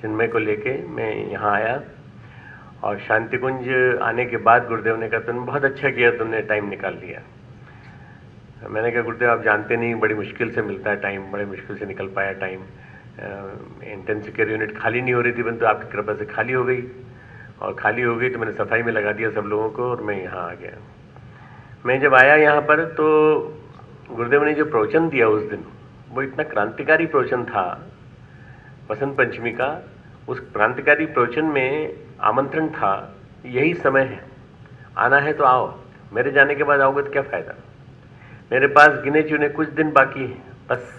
Speaker 6: चिन्मय को लेके मैं यहाँ आया, और शांति कुंज आने के बाद गुरुदेव ने कहा तुमने बहुत अच्छा किया, तुमने टाइम निकाल लिया। मैंने कहा गुरुदेव आप जानते नहीं, बड़ी मुश्किल से मिलता है टाइम, बड़े मुश्किल से निकल पाया टाइम। इंटेंसिव केयर यूनिट खाली नहीं हो रही थी, परंतु आपकी कृपा से खाली हो गई, और खाली हो गई तो मैंने सफाई में लगा दिया सब लोगों को, और मैं यहाँ आ गया। मैं जब आया यहाँ पर तो गुरुदेव ने जो प्रवचन दिया उस दिन, वो इतना क्रांतिकारी प्रवचन था वसंत पंचमी का। उस क्रांतिकारी प्रवचन में आमंत्रण था, यही समय है, आना है तो आओ, मेरे जाने के बाद आओगे तो क्या फ़ायदा, मेरे पास गिने चुने कुछ दिन बाकी हैं बस,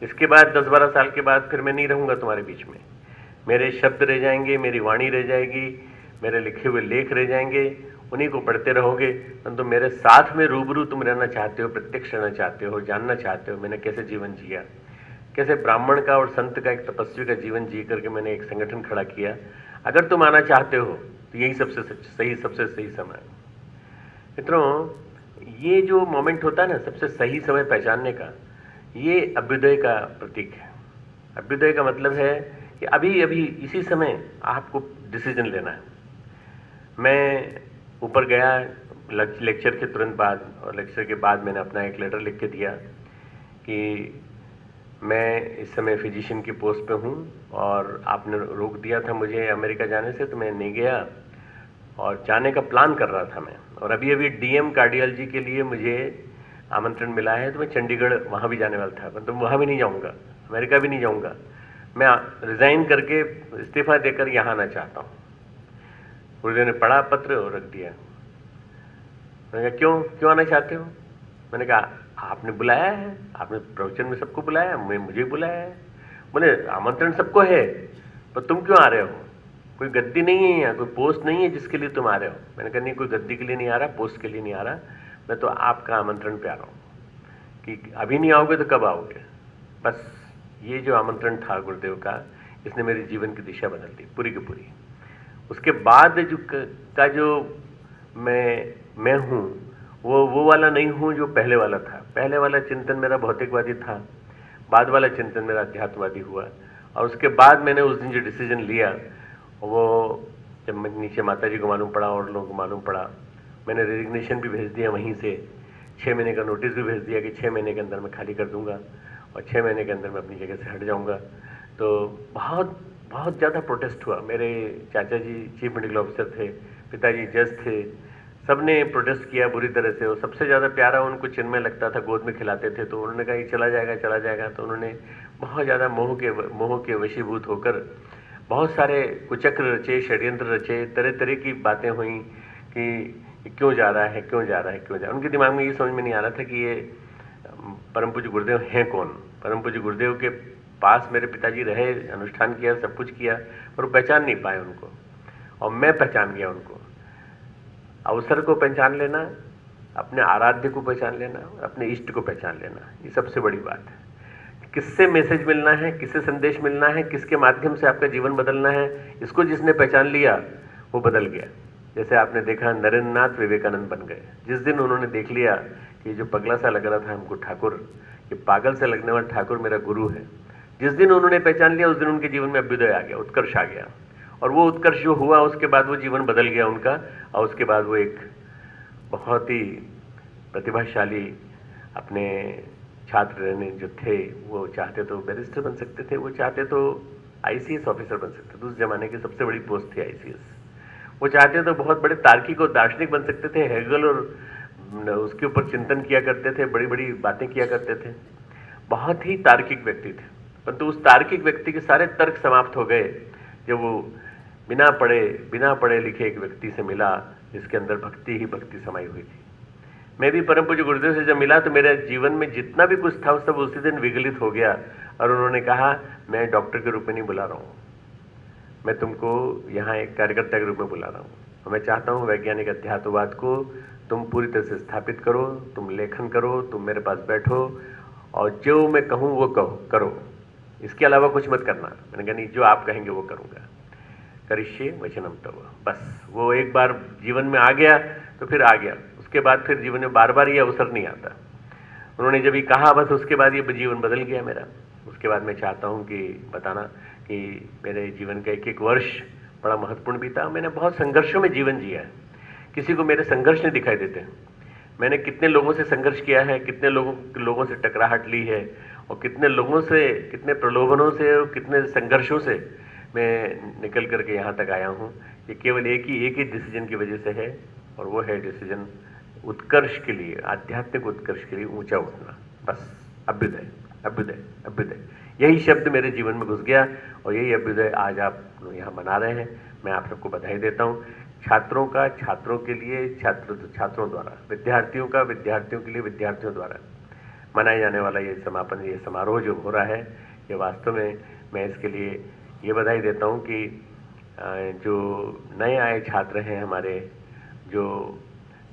Speaker 6: इसके बाद 10-12 साल के बाद फिर मैं नहीं रहूँगा तुम्हारे बीच में। मेरे शब्द रह जाएंगे, मेरी वाणी रह जाएगी, मेरे लिखे हुए लेख रह जाएंगे, उन्हीं को पढ़ते रहोगे, परंतु मेरे साथ में रूबरू तुम रहना चाहते हो, प्रत्यक्ष रहना चाहते हो, जानना चाहते हो मैंने कैसे जीवन जिया, कैसे ब्राह्मण का और संत का, एक तपस्वी का जीवन जी करके मैंने एक संगठन खड़ा किया। अगर तुम आना चाहते हो तो यही सबसे सही समय है। मित्रों, ये जो मोमेंट होता है ना, सबसे सही समय पहचानने का, ये अभ्युदय का प्रतीक है। अभ्युदय का मतलब है कि अभी अभी इसी समय आपको डिसीजन लेना है। मैं ऊपर गया लेक्चर के तुरंत बाद, और लेक्चर के बाद मैंने अपना एक लेटर लिख के दिया कि मैं इस समय फिजिशियन की पोस्ट पे हूँ, और आपने रोक दिया था मुझे अमेरिका जाने से, तो मैं नहीं गया, और जाने का प्लान कर रहा था मैं। और अभी अभी डीएम कार्डियोलॉजी के लिए मुझे आमंत्रण मिला है, तो मैं चंडीगढ़ वहाँ भी जाने वाला था, मतलब वहाँ भी नहीं जाऊँगा, अमेरिका भी नहीं जाऊँगा, मैं रिज़ाइन करके इस्तीफा देकर यहाँ आना चाहता हूँ। गुरुदेव ने पढ़ा पत्र और रख दिया। मैंने कहा क्यों आना चाहते हो? मैंने कहा आपने बुलाया है, आपने प्रवचन में सबको बुलाया है, मुझे बुलाया है। बोले आमंत्रण सबको है, पर तुम क्यों आ रहे हो? कोई गद्दी नहीं है या कोई पोस्ट नहीं है जिसके लिए तुम आ रहे हो? मैंने कहा नहीं, कोई गद्दी के लिए नहीं आ रहा, पोस्ट के लिए नहीं आ रहा, मैं तो आपका आमंत्रण पे आ रहा हूँ कि अभी नहीं आओगे तो कब आओगे। बस ये जो आमंत्रण था गुरुदेव का, इसने मेरे जीवन की दिशा बदल दी पूरी की पूरी। उसके बाद जो मैं हूँ वो वाला नहीं हूँ जो पहले वाला था। पहले वाला चिंतन मेरा भौतिकवादी था, बाद वाला चिंतन मेरा अध्यात्मवादी हुआ। और उसके बाद मैंने उस दिन जो डिसीजन लिया, वो जब नीचे माता जी को मालूम पड़ा और लोगों को मालूम पड़ा, मैंने रेजिग्नेशन भी भेज दिया वहीं से, 6 महीने का नोटिस भी भेज दिया कि 6 महीने के अंदर मैं खाली कर दूंगा और 6 महीने के अंदर मैं अपनी जगह से हट जाऊंगा। तो बहुत ज़्यादा प्रोटेस्ट हुआ। मेरे चाचा जी चीफ मेडिकल ऑफिसर थे, पिताजी जज थे, सब ने प्रोटेस्ट किया बुरी तरह से। और सबसे ज़्यादा प्यारा उनको चिन्मय लगता था, गोद में खिलाते थे, तो उन्होंने कहा ये चला जाएगा। तो उन्होंने बहुत ज़्यादा मोह के वशीभूत होकर बहुत सारे कुचक्र रचे, षड्यंत्र रचे, तरह तरह की बातें हुई कि क्यों जा रहा है। उनके दिमाग में ये समझ में नहीं आ रहा था कि ये परम पूज्य गुरुदेव हैं कौन। परम पूज्य गुरुदेव के पास मेरे पिताजी रहे, अनुष्ठान किया, सब कुछ किया, पर वो पहचान नहीं पाए उनको, और मैं पहचान गया उनको। अवसर को पहचान लेना, अपने आराध्य को पहचान लेना, अपने इष्ट को पहचान लेना, ये सबसे बड़ी बात है। किससे मैसेज मिलना है, किससे संदेश मिलना है, किसके माध्यम से आपका जीवन बदलना है, इसको जिसने पहचान लिया वो बदल गया। जैसे आपने देखा नरेंद्रनाथ विवेकानंद बन गए। जिस दिन उन्होंने देख लिया कि जो पगला सा लग रहा था हमको ठाकुर, ये पागल से लगने वाला ठाकुर मेरा गुरु है, जिस दिन उन्होंने पहचान लिया, उस दिन उनके जीवन में अभ्युदय आ गया, उत्कर्ष आ गया। और वो उत्कर्ष जो हुआ, उसके बाद वो जीवन बदल गया उनका। और उसके बाद वो एक बहुत ही प्रतिभाशाली अपने छात्र रहने जो थे, वो चाहते तो बैरिस्टर बन सकते थे, वो चाहते तो आईसीएस ऑफिसर बन सकते थे। उस जमाने की सबसे बड़ी पोस्ट थी आईसीएस। वो चाहते तो बहुत बड़े तार्किक और दार्शनिक बन सकते थे, हेगल और उसके ऊपर चिंतन किया करते थे, बड़ी बड़ी बातें किया करते थे, बहुत ही तार्किक व्यक्ति थे। परंतु उस तार्किक व्यक्ति के सारे तर्क समाप्त हो गए जब वो बिना पढ़े लिखे एक व्यक्ति से मिला जिसके अंदर भक्ति ही भक्ति समाई हुई थी। मैं भी परम पूज्य गुरुदेव से जब मिला तो मेरे जीवन में जितना भी कुछ था वो सब उसी दिन विगलित हो गया। और उन्होंने कहा मैं डॉक्टर के रूप में नहीं बुला रहा हूँ, मैं तुमको यहाँ एक कार्यकर्ता के रूप में बुला रहा हूँ, और मैं चाहता हूँ वैज्ञानिक अध्यात्मवाद को तुम पूरी तरह से स्थापित करो, तुम लेखन करो, तुम मेरे पास बैठो और जो मैं कहूँ वो करो, इसके अलावा कुछ मत करना। मैंने कहा नहीं, जो आप कहेंगे वो करूँगा। करिष्ये वचनम तव। बस वो एक बार जीवन में आ गया तो फिर आ गया, उसके बाद फिर जीवन में बार बार ये अवसर नहीं आता। उन्होंने जब ये कहा बस उसके बाद ये जीवन बदल गया मेरा। उसके बाद मैं चाहता हूँ कि बताना कि मेरे जीवन का एक एक वर्ष बड़ा महत्वपूर्ण बीता। मैंने बहुत संघर्षों में जीवन जिया है, किसी को मेरे संघर्ष नहीं दिखाई देते। मैंने कितने लोगों से संघर्ष किया है, कितने लोगों से टकराहट ली है, और कितने लोगों से, कितने प्रलोभनों से और कितने संघर्षों से मैं निकल करके यहाँ तक आया हूँ। ये केवल एक ही डिसीजन की वजह से है, और वो है डिसीजन उत्कर्ष के लिए, आध्यात्मिक उत्कर्ष के लिए ऊंचा उठना। बस अभ्युदय अभ्युदय अभ्युदय, यही शब्द मेरे जीवन में घुस गया और यही अभ्युदय आज आप यहाँ मना रहे हैं। मैं आप सबको बधाई देता हूँ। छात्रों का छात्रों के लिए, छात्रों द्वारा, विद्यार्थियों का विद्यार्थियों के लिए विद्यार्थियों द्वारा मनाए जाने वाला ये समापन, ये समारोह जो हो रहा है, ये वास्तव में मैं इसके लिए ये बधाई देता हूँ कि जो नए आए छात्र हैं हमारे, जो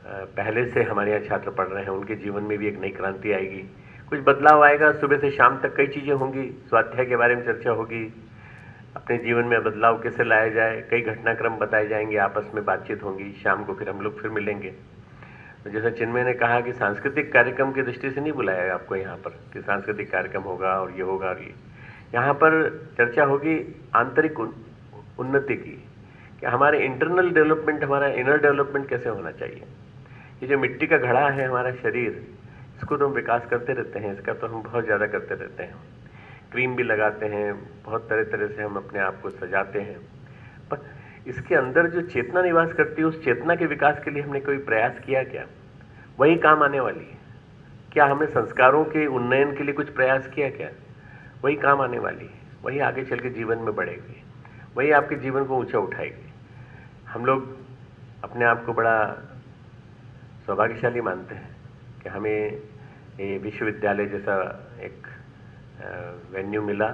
Speaker 6: पहले से हमारे यहाँ छात्र पढ़ रहे हैं, उनके जीवन में भी एक नई क्रांति आएगी, कुछ बदलाव आएगा। सुबह से शाम तक कई चीज़ें होंगी, स्वाध्याय के बारे में चर्चा होगी, अपने जीवन में बदलाव कैसे लाया जाए, कई घटनाक्रम बताए जाएंगे, आपस में बातचीत होंगी। शाम को फिर हम लोग फिर मिलेंगे। तो जैसा चिन्मय ने कहा कि सांस्कृतिक कार्यक्रम की दृष्टि से नहीं बुलाया आपको यहाँ पर कि सांस्कृतिक कार्यक्रम होगा और ये होगा और ये, यहाँ पर चर्चा होगी आंतरिक उन्नति की, कि हमारे इंटरनल डेवलपमेंट, हमारा इनर डेवलपमेंट कैसे होना चाहिए। ये जो मिट्टी का घड़ा है हमारा शरीर, इसको तो हम विकास करते रहते हैं, इसका तो हम बहुत ज़्यादा करते रहते हैं, क्रीम भी लगाते हैं, बहुत तरह तरह से हम अपने आप को सजाते हैं, पर इसके अंदर जो चेतना निवास करती है, उस चेतना के विकास के लिए हमने कोई प्रयास किया क्या? वही काम आने वाली है। क्या हमने संस्कारों के उन्नयन के लिए कुछ प्रयास किया क्या? वही काम आने वाली है, वही आगे चल के जीवन में बढ़ेगी, वही आपके जीवन को ऊंचा उठाएगी। हम लोग अपने आप को बड़ा सौभाग्यशाली मानते हैं कि हमें ये विश्वविद्यालय जैसा एक वेन्यू मिला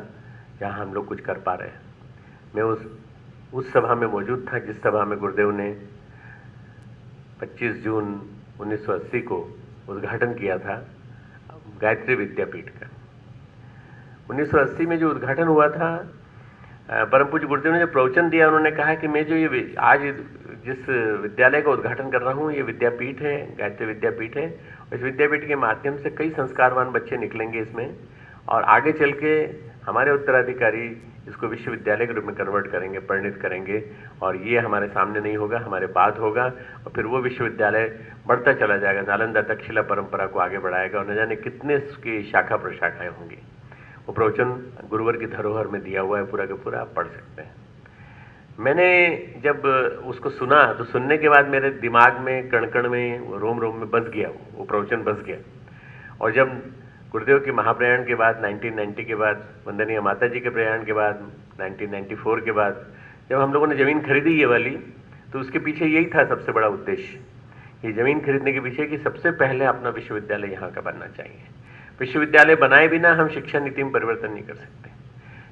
Speaker 6: जहाँ हम लोग कुछ कर पा रहे हैं। मैं उस सभा में मौजूद था जिस सभा में गुरुदेव ने 25 जून 1980 को उद्घाटन किया था गायत्री विद्यापीठ का। 1980 में जो उद्घाटन हुआ था, परम पूज्य गुरुदेव ने जो प्रवचन दिया, उन्होंने कहा कि मैं जो ये आज जिस विद्यालय का उद्घाटन कर रहा हूँ, ये विद्यापीठ है, गायत्री विद्यापीठ है, और इस विद्यापीठ के माध्यम से कई संस्कारवान बच्चे निकलेंगे इसमें, और आगे चल के हमारे उत्तराधिकारी इसको विश्वविद्यालय के रूप में कन्वर्ट करेंगे, परिणित करेंगे, और ये हमारे सामने नहीं होगा, हमारे बाद होगा, और फिर वो विश्वविद्यालय बढ़ता चला जाएगा, नालंदा तक्षशिला परंपरा को आगे बढ़ाएगा, और न जाने कितने उसकी शाखा प्रशाखाएँ होंगी। वो प्रवचन गुरुवर की धरोहर में दिया हुआ है, पूरा का पूरा आप पढ़ सकते हैं। मैंने जब उसको सुना तो सुनने के बाद मेरे दिमाग में, कण कण में, रोम रोम में बस गया, वो प्रवचन बस गया। और जब गुरुदेव के महाप्रयाण के बाद 1990 के बाद, वंदनीय माता जी के प्रयाण के बाद 1994 के बाद, जब हम लोगों ने ज़मीन खरीदी ये वाली, तो उसके पीछे यही था सबसे बड़ा उद्देश्य, ये ज़मीन खरीदने के पीछे कि सबसे पहले अपना विश्वविद्यालय यहाँ का बनना चाहिए। विश्वविद्यालय बनाए बिना हम शिक्षा नीति में परिवर्तन नहीं कर सकते।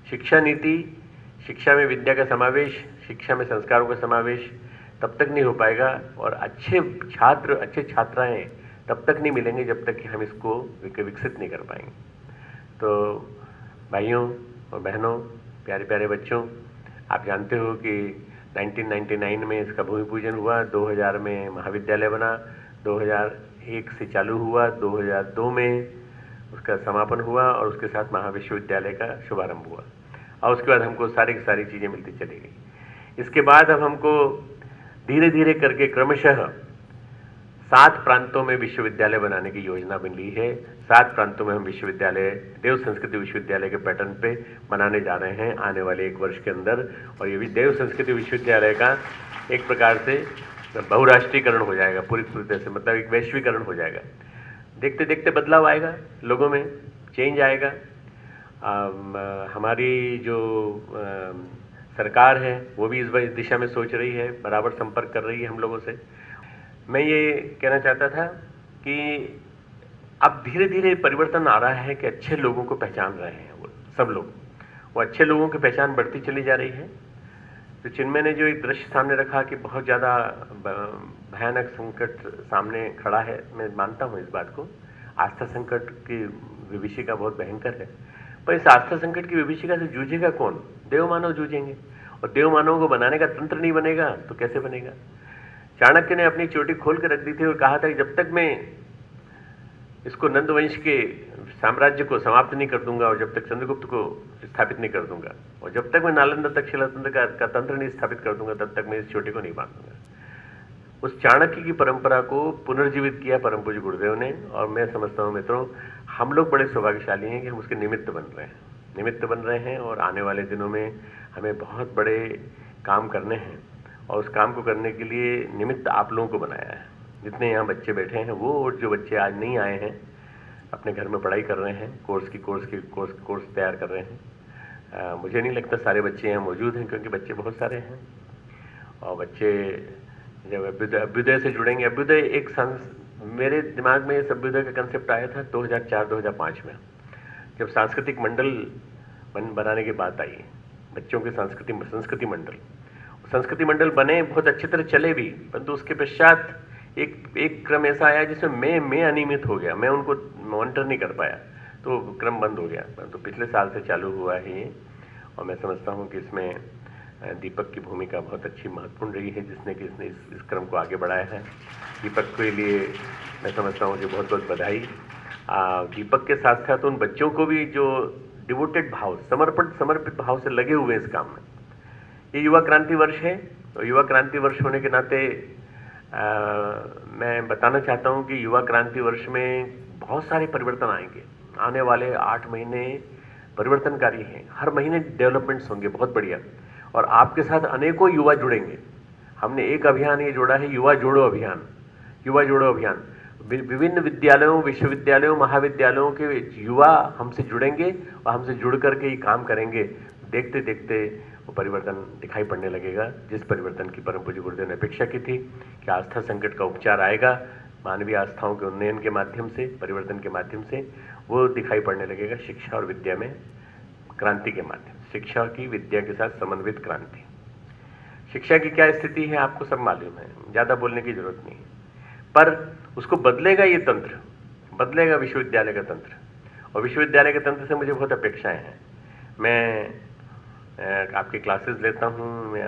Speaker 6: शिक्षा नीति, शिक्षा में विद्या का समावेश, शिक्षा में संस्कारों का समावेश तब तक नहीं हो पाएगा, और अच्छे छात्र, अच्छे छात्राएं तब तक नहीं मिलेंगे जब तक कि हम इसको विकसित नहीं कर पाएंगे। तो भाइयों और बहनों, प्यारे प्यारे बच्चों, आप जानते हो कि 1999 में इसका भूमि पूजन हुआ, 2000 में महाविद्यालय बना, 2001 से चालू हुआ, 2002 में उसका समापन हुआ, और उसके साथ महाविश्वविद्यालय का शुभारंभ हुआ, और उसके बाद हमको सारी की सारी चीज़ें मिलती चली गई। इसके बाद अब हमको धीरे धीरे करके क्रमशः 7 प्रांतों में विश्वविद्यालय बनाने की योजना बनी है। 7 प्रांतों में हम विश्वविद्यालय, देव संस्कृति विश्वविद्यालय के पैटर्न पे बनाने जा रहे हैं आने वाले 1 वर्ष के अंदर, और ये भी देव संस्कृति विश्वविद्यालय का एक प्रकार से बहुराष्ट्रीयकरण हो जाएगा, पूरी तरह से, मतलब एक वैश्वीकरण हो जाएगा। देखते देखते बदलाव आएगा, लोगों में चेंज आएगा। हमारी जो सरकार है वो भी इस दिशा में सोच रही है, बराबर संपर्क कर रही है हम लोगों से। मैं ये कहना चाहता था कि अब धीरे धीरे परिवर्तन आ रहा है कि अच्छे लोगों को पहचान रहे हैं वो सब लोग, वो अच्छे लोगों की पहचान बढ़ती चली जा रही है। तो चिन्मय ने जो एक दृश्य सामने रखा कि बहुत ज़्यादा भयानक संकट सामने खड़ा है, मैं मानता हूँ इस बात को। आस्था संकट की विभीषिका बहुत भयंकर है, पर इस आस्था संकट की विभीषिका से जूझेगा कौन? देव मानव जूझेंगे, और देव मानव को बनाने का तंत्र नहीं बनेगा तो कैसे बनेगा? चाणक्य ने अपनी चोटी खोल कर रख दी थी और कहा था कि जब तक मैं इसको नंद वंश के साम्राज्य को समाप्त नहीं कर दूंगा और जब तक चंद्रगुप्त को स्थापित नहीं कर दूंगा और जब तक मैं नालंदा तक्षशिला तंत्र का तंत्र नहीं स्थापित कर दूंगा तब तक मैं इस चोटी को नहीं बांधूंगा। उस चाणक्य की परंपरा को पुनर्जीवित किया परम पूज्य गुरुदेव ने, और मैं समझता हूँ मित्रों, हम लोग बड़े सौभाग्यशाली हैं कि हम उसके निमित्त बन रहे हैं और आने वाले दिनों में हमें बहुत बड़े काम करने हैं, और उस काम को करने के लिए निमित्त आप लोगों को बनाया है। जितने यहाँ बच्चे बैठे हैं वो, और जो बच्चे आज नहीं आए हैं, अपने घर में पढ़ाई कर रहे हैं, कोर्स तैयार कर रहे हैं। मुझे नहीं लगता सारे बच्चे यहाँ मौजूद हैं, क्योंकि बच्चे बहुत सारे हैं, और बच्चे जब अभ्युदय से जुड़ेंगे, अभ्युदय एक मेरे दिमाग में इस अभ्युदय का कंसेप्ट आया था 2004-2005 में, जब सांस्कृतिक मंडल बनाने की बात आई, बच्चों के संस्कृति मंडल बने, बहुत अच्छी तरह चले भी, परंतु उसके पश्चात एक क्रम ऐसा आया जिसमें मैं अनियमित हो गया, मैं उनको मॉनिटर नहीं कर पाया, तो क्रम बंद हो गया। तो पिछले साल से चालू हुआ है ये, और मैं समझता हूँ कि इसमें दीपक की भूमिका बहुत अच्छी महत्वपूर्ण रही है, जिसने कि इसने इस क्रम को आगे बढ़ाया है। दीपक के लिए मैं समझता हूँ कि बहुत बहुत बधाई। दीपक के साथ साथ उन बच्चों को भी जो डिवोटेड भाव, समर्पित भाव से लगे हुए इस काम में। ये युवा क्रांति वर्ष है, और युवा क्रांति वर्ष होने के नाते मैं बताना चाहता हूँ कि युवा क्रांति वर्ष में बहुत सारे परिवर्तन आएंगे। आने वाले 8 महीने परिवर्तनकारी हैं, हर महीने डेवलपमेंट्स होंगे बहुत बढ़िया, और आपके साथ अनेकों युवा जुड़ेंगे। हमने एक अभियान ये जोड़ा है, युवा जोड़ो अभियान। विभिन्न विद्यालयों, विश्वविद्यालयों, महाविद्यालयों के युवा हमसे जुड़ेंगे और हमसे जुड़ करके ये काम करेंगे। देखते देखते वो परिवर्तन दिखाई पड़ने लगेगा, जिस परिवर्तन की परम पूज्य गुरुदेव ने अपेक्षा की थी कि आस्था संकट का उपचार आएगा, मानवीय आस्थाओं के उन्नयन के माध्यम से, परिवर्तन के माध्यम से, वो दिखाई पड़ने लगेगा शिक्षा और विद्या में क्रांति के माध्यम। शिक्षा की विद्या के साथ समन्वित क्रांति। शिक्षा की क्या स्थिति है आपको सब मालूम है, ज़्यादा बोलने की जरूरत नहीं, पर उसको बदलेगा ये तंत्र, बदलेगा विश्वविद्यालय का तंत्र, और विश्वविद्यालय के तंत्र से मुझे बहुत अपेक्षाएं हैं। मैं आपके क्लासेस लेता हूँ, मैं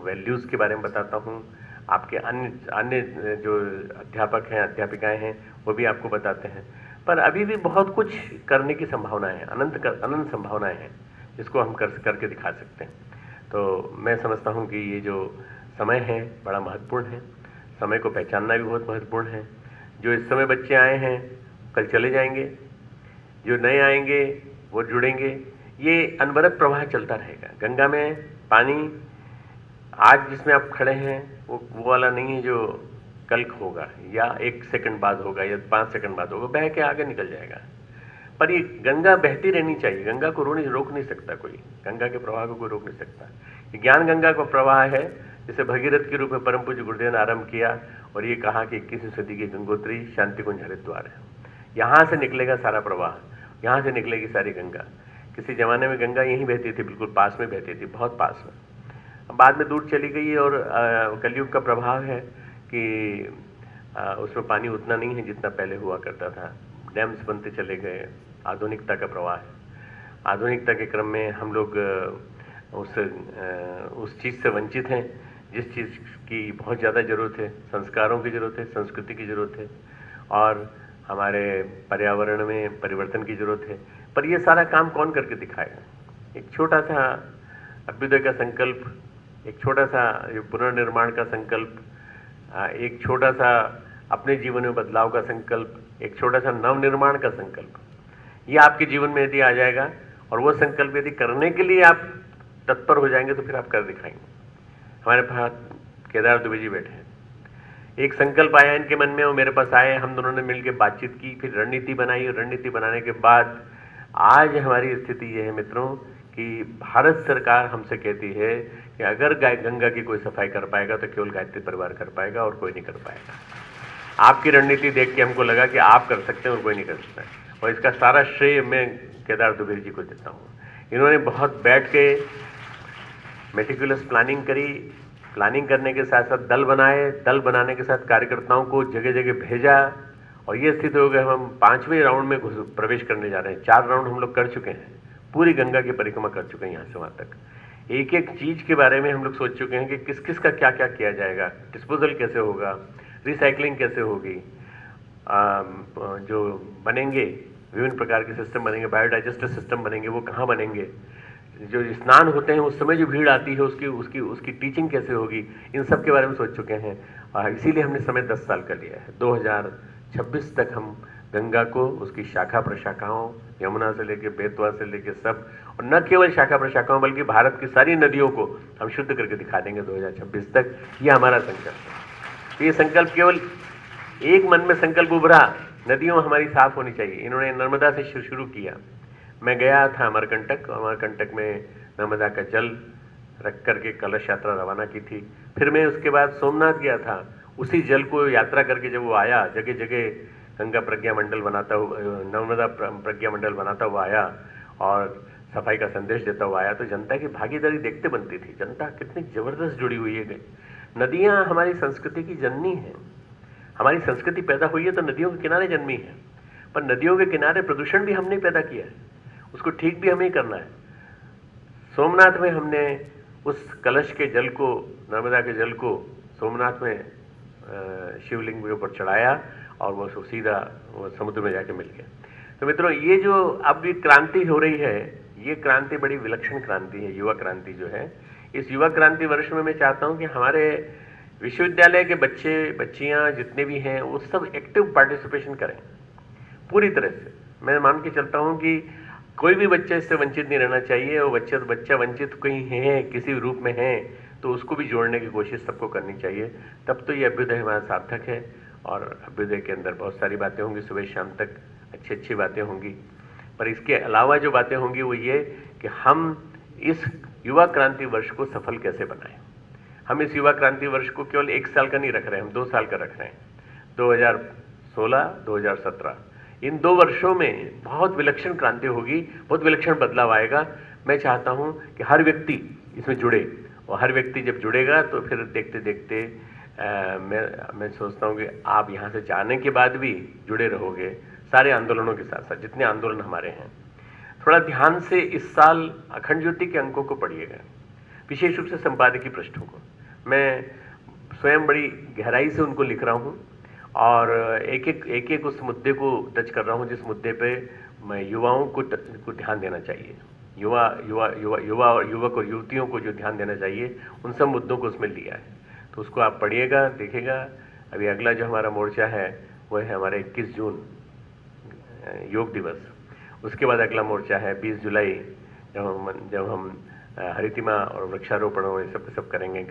Speaker 6: वैल्यूज़ के बारे में बताता हूँ, आपके अन्य जो अध्यापक हैं, अध्यापिकाएं हैं, वो भी आपको बताते हैं, पर अभी भी बहुत कुछ करने की संभावनाएं हैं, अनंत संभावनाएं हैं, जिसको हम करके दिखा सकते हैं। तो मैं समझता हूँ कि ये जो समय है बड़ा महत्वपूर्ण है, समय को पहचानना भी बहुत महत्वपूर्ण है। जो इस समय बच्चे आए हैं कल चले जाएंगे, जो नए आएंगे वो जुड़ेंगे, ये अनवरत प्रवाह चलता रहेगा। गंगा में पानी आज जिसमें आप खड़े हैं वो वाला नहीं है जो कल होगा, या 1 सेकंड बाद होगा, या 5 सेकंड बाद होगा, बह के आगे निकल जाएगा। पर ये गंगा बहती रहनी चाहिए, गंगा को रोक नहीं सकता कोई, गंगा के प्रवाह को कोई रोक नहीं सकता। ये ज्ञान गंगा का प्रवाह है, जिसे भगीरथ के रूप में परम पूज्य गुरुदेव ने आरंभ किया, और ये कहा कि 21वीं सदी की गंगोत्री शांति कुंज हरिद्वार है। यहाँ से निकलेगा सारा प्रवाह, यहाँ से निकलेगी सारी गंगा। किसी जमाने में गंगा यहीं बहती थी, बिल्कुल पास में बहती थी, बहुत पास में, बाद में दूर चली गई, और कलयुग का प्रभाव है कि उसमें पानी उतना नहीं है जितना पहले हुआ करता था, डैम्स बनते चले गए, आधुनिकता का प्रवाह है। आधुनिकता के क्रम में हम लोग उस चीज़ से वंचित हैं जिस चीज़ की बहुत ज़्यादा ज़रूरत है। संस्कारों की ज़रूरत है, संस्कृति की ज़रूरत है, और हमारे पर्यावरण में परिवर्तन की ज़रूरत है। पर ये सारा काम कौन करके दिखाएगा? एक छोटा सा अभ्युदय का संकल्प, एक छोटा सा पुनर्निर्माण का संकल्प, एक छोटा सा अपने जीवन में बदलाव का संकल्प, एक छोटा सा नवनिर्माण का संकल्प, ये आपके जीवन में यदि आ जाएगा, और वो संकल्प यदि करने के लिए आप तत्पर हो जाएंगे, तो फिर आप कर दिखाएंगे। हमारे पास केदार दुबे जी बैठे हैं, एक संकल्प आया इनके मन में, वो मेरे पास आए, हम दोनों ने मिलकर बातचीत की, फिर रणनीति बनाई, और रणनीति बनाने के बाद आज हमारी स्थिति ये है मित्रों कि भारत सरकार हमसे कहती है कि अगर गंगा की कोई सफाई कर पाएगा तो केवल गायत्री परिवार कर पाएगा, और कोई नहीं कर पाएगा। आपकी रणनीति देख के हमको लगा कि आप कर सकते हैं और कोई नहीं कर सकता है, और इसका सारा श्रेय मैं केदार दुबे जी को देता हूँ। इन्होंने बहुत बैठ के मेटिकुलस प्लानिंग करी, प्लानिंग करने के साथ साथ दल बनाए, दल बनाने के साथ कार्यकर्ताओं को जगह जगह भेजा, और ये स्थिति हो गई हम 5वें राउंड में प्रवेश करने जा रहे हैं। 4 राउंड हम लोग कर चुके हैं, पूरी गंगा की परिक्रमा कर चुके हैं यहाँ से वहाँ तक। एक एक चीज के बारे में हम लोग सोच चुके हैं कि किस किस का क्या क्या किया जाएगा, डिस्पोजल कैसे होगा, रिसाइकलिंग कैसे होगी, जो बनेंगे विभिन्न प्रकार के सिस्टम बनेंगे, बायोडाइजेस्टिव सिस्टम बनेंगे, वो कहाँ बनेंगे, जो स्नान होते हैं उस समय जो भीड़ आती है उसकी उसकी उसकी टीचिंग कैसे होगी, इन सब के बारे में सोच चुके हैं। और इसीलिए हमने समय 10 साल का लिया है। 2026 तक हम गंगा को उसकी शाखा प्रशाखाओं, यमुना से लेकर बेतवा से लेकर सब, और न केवल शाखा प्रशाखाओं बल्कि भारत की सारी नदियों को हम शुद्ध करके दिखा देंगे 2026 तक। ये हमारा संकल्प है। ये संकल्प केवल एक मन में संकल्प उभरा, नदियों हमारी साफ होनी चाहिए। इन्होंने नर्मदा से शुरू किया। मैं गया था अमरकंटक, और अमरकंटक में नर्मदा का जल रख करके कलश यात्रा रवाना की थी। फिर मैं उसके बाद सोमनाथ गया था, उसी जल को यात्रा करके जब वो आया, जगह जगह गंगा प्रज्ञा मंडल बनाता हुआ, नर्मदा प्रज्ञा मंडल बनाता हुआ आया और सफाई का संदेश देता हुआ आया, तो जनता की भागीदारी देखते बनती थी। जनता कितनी जबरदस्त जुड़ी हुई है। नदियाँ हमारी संस्कृति की जननी है। हमारी संस्कृति पैदा हुई है तो नदियों के किनारे जन्मी है, पर नदियों के किनारे प्रदूषण भी हमने पैदा किया है, उसको ठीक भी हमें ही करना है। सोमनाथ में हमने उस कलश के जल को, नर्मदा के जल को सोमनाथ में शिवलिंग के ऊपर चढ़ाया और वो सीधा वो समुद्र में जाके मिल गया। तो मित्रों, ये जो अब भी क्रांति हो रही है, ये क्रांति बड़ी विलक्षण क्रांति है, युवा क्रांति जो है। इस युवा क्रांति वर्ष में मैं चाहता हूँ कि हमारे विश्वविद्यालय के बच्चे बच्चियाँ जितने भी हैं वो सब एक्टिव पार्टिसिपेशन करें पूरी तरह से। मैं मान के चलता हूँ कि कोई भी बच्चा इससे वंचित नहीं रहना चाहिए, और बच्चा वंचित कहीं है, किसी रूप में है, तो उसको भी जोड़ने की कोशिश सबको करनी चाहिए। तब तो ये अभ्युदय हमारा सार्थक है। और अभ्युदय के अंदर बहुत सारी बातें होंगी, सुबह शाम तक अच्छी अच्छी बातें होंगी, पर इसके अलावा जो बातें होंगी वो ये कि हम इस युवा क्रांति वर्ष को सफल कैसे बनाएं। हम इस युवा क्रांति वर्ष को केवल 1 साल का नहीं रख रहे हैं, हम 2 साल का रख रहे हैं। 2016, 2017 इन 2 वर्षों में बहुत विलक्षण क्रांति होगी, बहुत विलक्षण बदलाव आएगा। मैं चाहता हूं कि हर व्यक्ति इसमें जुड़े, और हर व्यक्ति जब जुड़ेगा तो फिर देखते देखते मैं सोचता हूं कि आप यहाँ से जाने के बाद भी जुड़े रहोगे सारे आंदोलनों के साथ साथ, जितने आंदोलन हमारे हैं। थोड़ा ध्यान से इस साल अखंड ज्योति के अंकों को पढ़िएगा, विशेष रूप से संपादकीय पृष्ठों को। मैं स्वयं बड़ी गहराई से उनको लिख रहा हूँ और एक एक उस मुद्दे को टच कर रहा हूँ जिस मुद्दे पे मैं युवाओं को ध्यान देना चाहिए, युवक और युवतियों को जो ध्यान देना चाहिए, उन सब मुद्दों को उसमें लिया है। तो उसको आप पढ़िएगा, देखिएगा। अभी अगला जो हमारा मोर्चा है वह है हमारा 21 जून योग दिवस। उसके बाद अगला मोर्चा है 20 जुलाई, जब हम हरितिमा और वृक्षारोपण और ये सब करेंगे।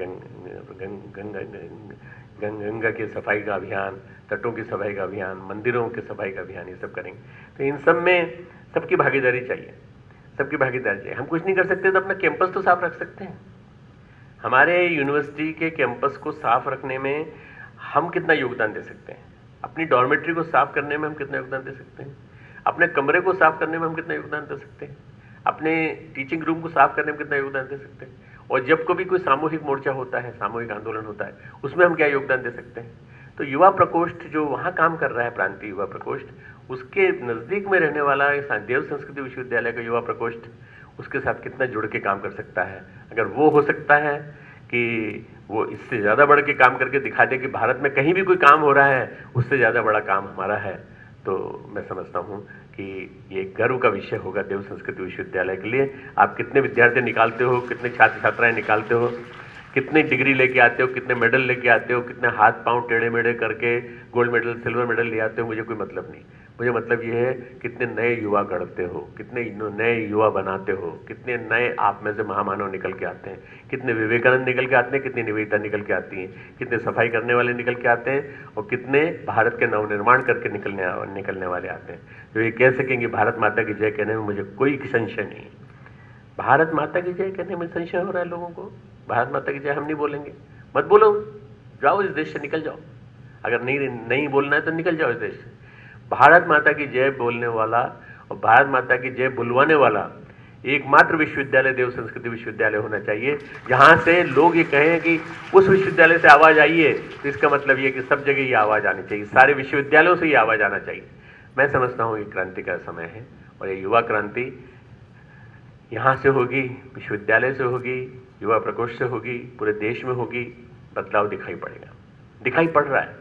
Speaker 6: गंगा की सफाई का अभियान, तटों की सफाई का अभियान, मंदिरों की सफाई का अभियान, ये सब करेंगे। तो इन सब में सबकी भागीदारी चाहिए, सबकी भागीदारी चाहिए। हम कुछ नहीं कर सकते तो अपना कैंपस तो साफ रख सकते हैं। हमारे यूनिवर्सिटी के कैंपस को साफ रखने में हम कितना योगदान दे सकते हैं, अपनी डॉर्मेट्री को साफ करने में हम कितना योगदान दे सकते हैं, अपने कमरे को साफ करने में हम कितना योगदान दे सकते हैं, अपने टीचिंग रूम को साफ करने में कितना योगदान दे सकते हैं, और जब कभी कोई सामूहिक मोर्चा होता है, सामूहिक आंदोलन होता है, उसमें हम क्या योगदान दे सकते हैं। तो युवा प्रकोष्ठ जो वहाँ काम कर रहा है, प्रांतीय युवा प्रकोष्ठ, उसके नज़दीक में रहने वाला देव संस्कृति विश्वविद्यालय का युवा प्रकोष्ठ उसके साथ कितना जुड़ के काम कर सकता है। अगर वो हो सकता है कि वो इससे ज़्यादा बढ़ के काम करके दिखा दे कि भारत में कहीं भी कोई काम हो रहा है उससे ज़्यादा बड़ा काम हमारा है, तो मैं समझता हूँ कि ये गर्व का विषय होगा देव संस्कृति विश्वविद्यालय के लिए। आप कितने विद्यार्थी निकालते हो, कितने छात्र छात्राएं निकालते हो, कितने डिग्री लेके आते हो, कितने मेडल लेके आते हो, कितने हाथ पांव टेढ़े मेढ़े करके गोल्ड मेडल सिल्वर मेडल ले आते हो, मुझे कोई मतलब नहीं। मुझे मतलब ये है कितने नए युवा गढ़ते हो, कितने नए युवा बनाते हो, कितने नए आप में से महामानव निकल के आते हैं, कितने विवेकानंद निकल के आते हैं, कितनी निवेदिता निकल के आती हैं, कितने सफाई करने वाले निकल के आते हैं, और कितने भारत के नवनिर्माण करके निकलने वाले आते हैं, जो ये कह सकेंगे भारत माता की जय कहने में मुझे कोई संशय नहीं है। भारत माता की जय कहने में संशय हो रहा है लोगों को। भारत माता की जय हम नहीं बोलेंगे, मत बोलो, जाओ इस देश से, निकल जाओ। अगर नहीं बोलना है तो निकल जाओ इस देश से। भारत माता की जय बोलने वाला और भारत माता की जय बुलवाने वाला एकमात्र विश्वविद्यालय देव संस्कृति विश्वविद्यालय होना चाहिए, जहां से लोग ये कहें कि उस विश्वविद्यालय से आवाज़ आई है, तो इसका मतलब ये कि सब जगह ये आवाज़ आनी चाहिए, सारे विश्वविद्यालयों से ये आवाज़ आना चाहिए। मैं समझता हूँ ये क्रांति का समय है और ये युवा क्रांति यहाँ से होगी, विश्वविद्यालय से होगी, युवा प्रकोष्ठ से होगी, पूरे देश में होगी, बदलाव दिखाई पड़ेगा, दिखाई पड़ रहा है।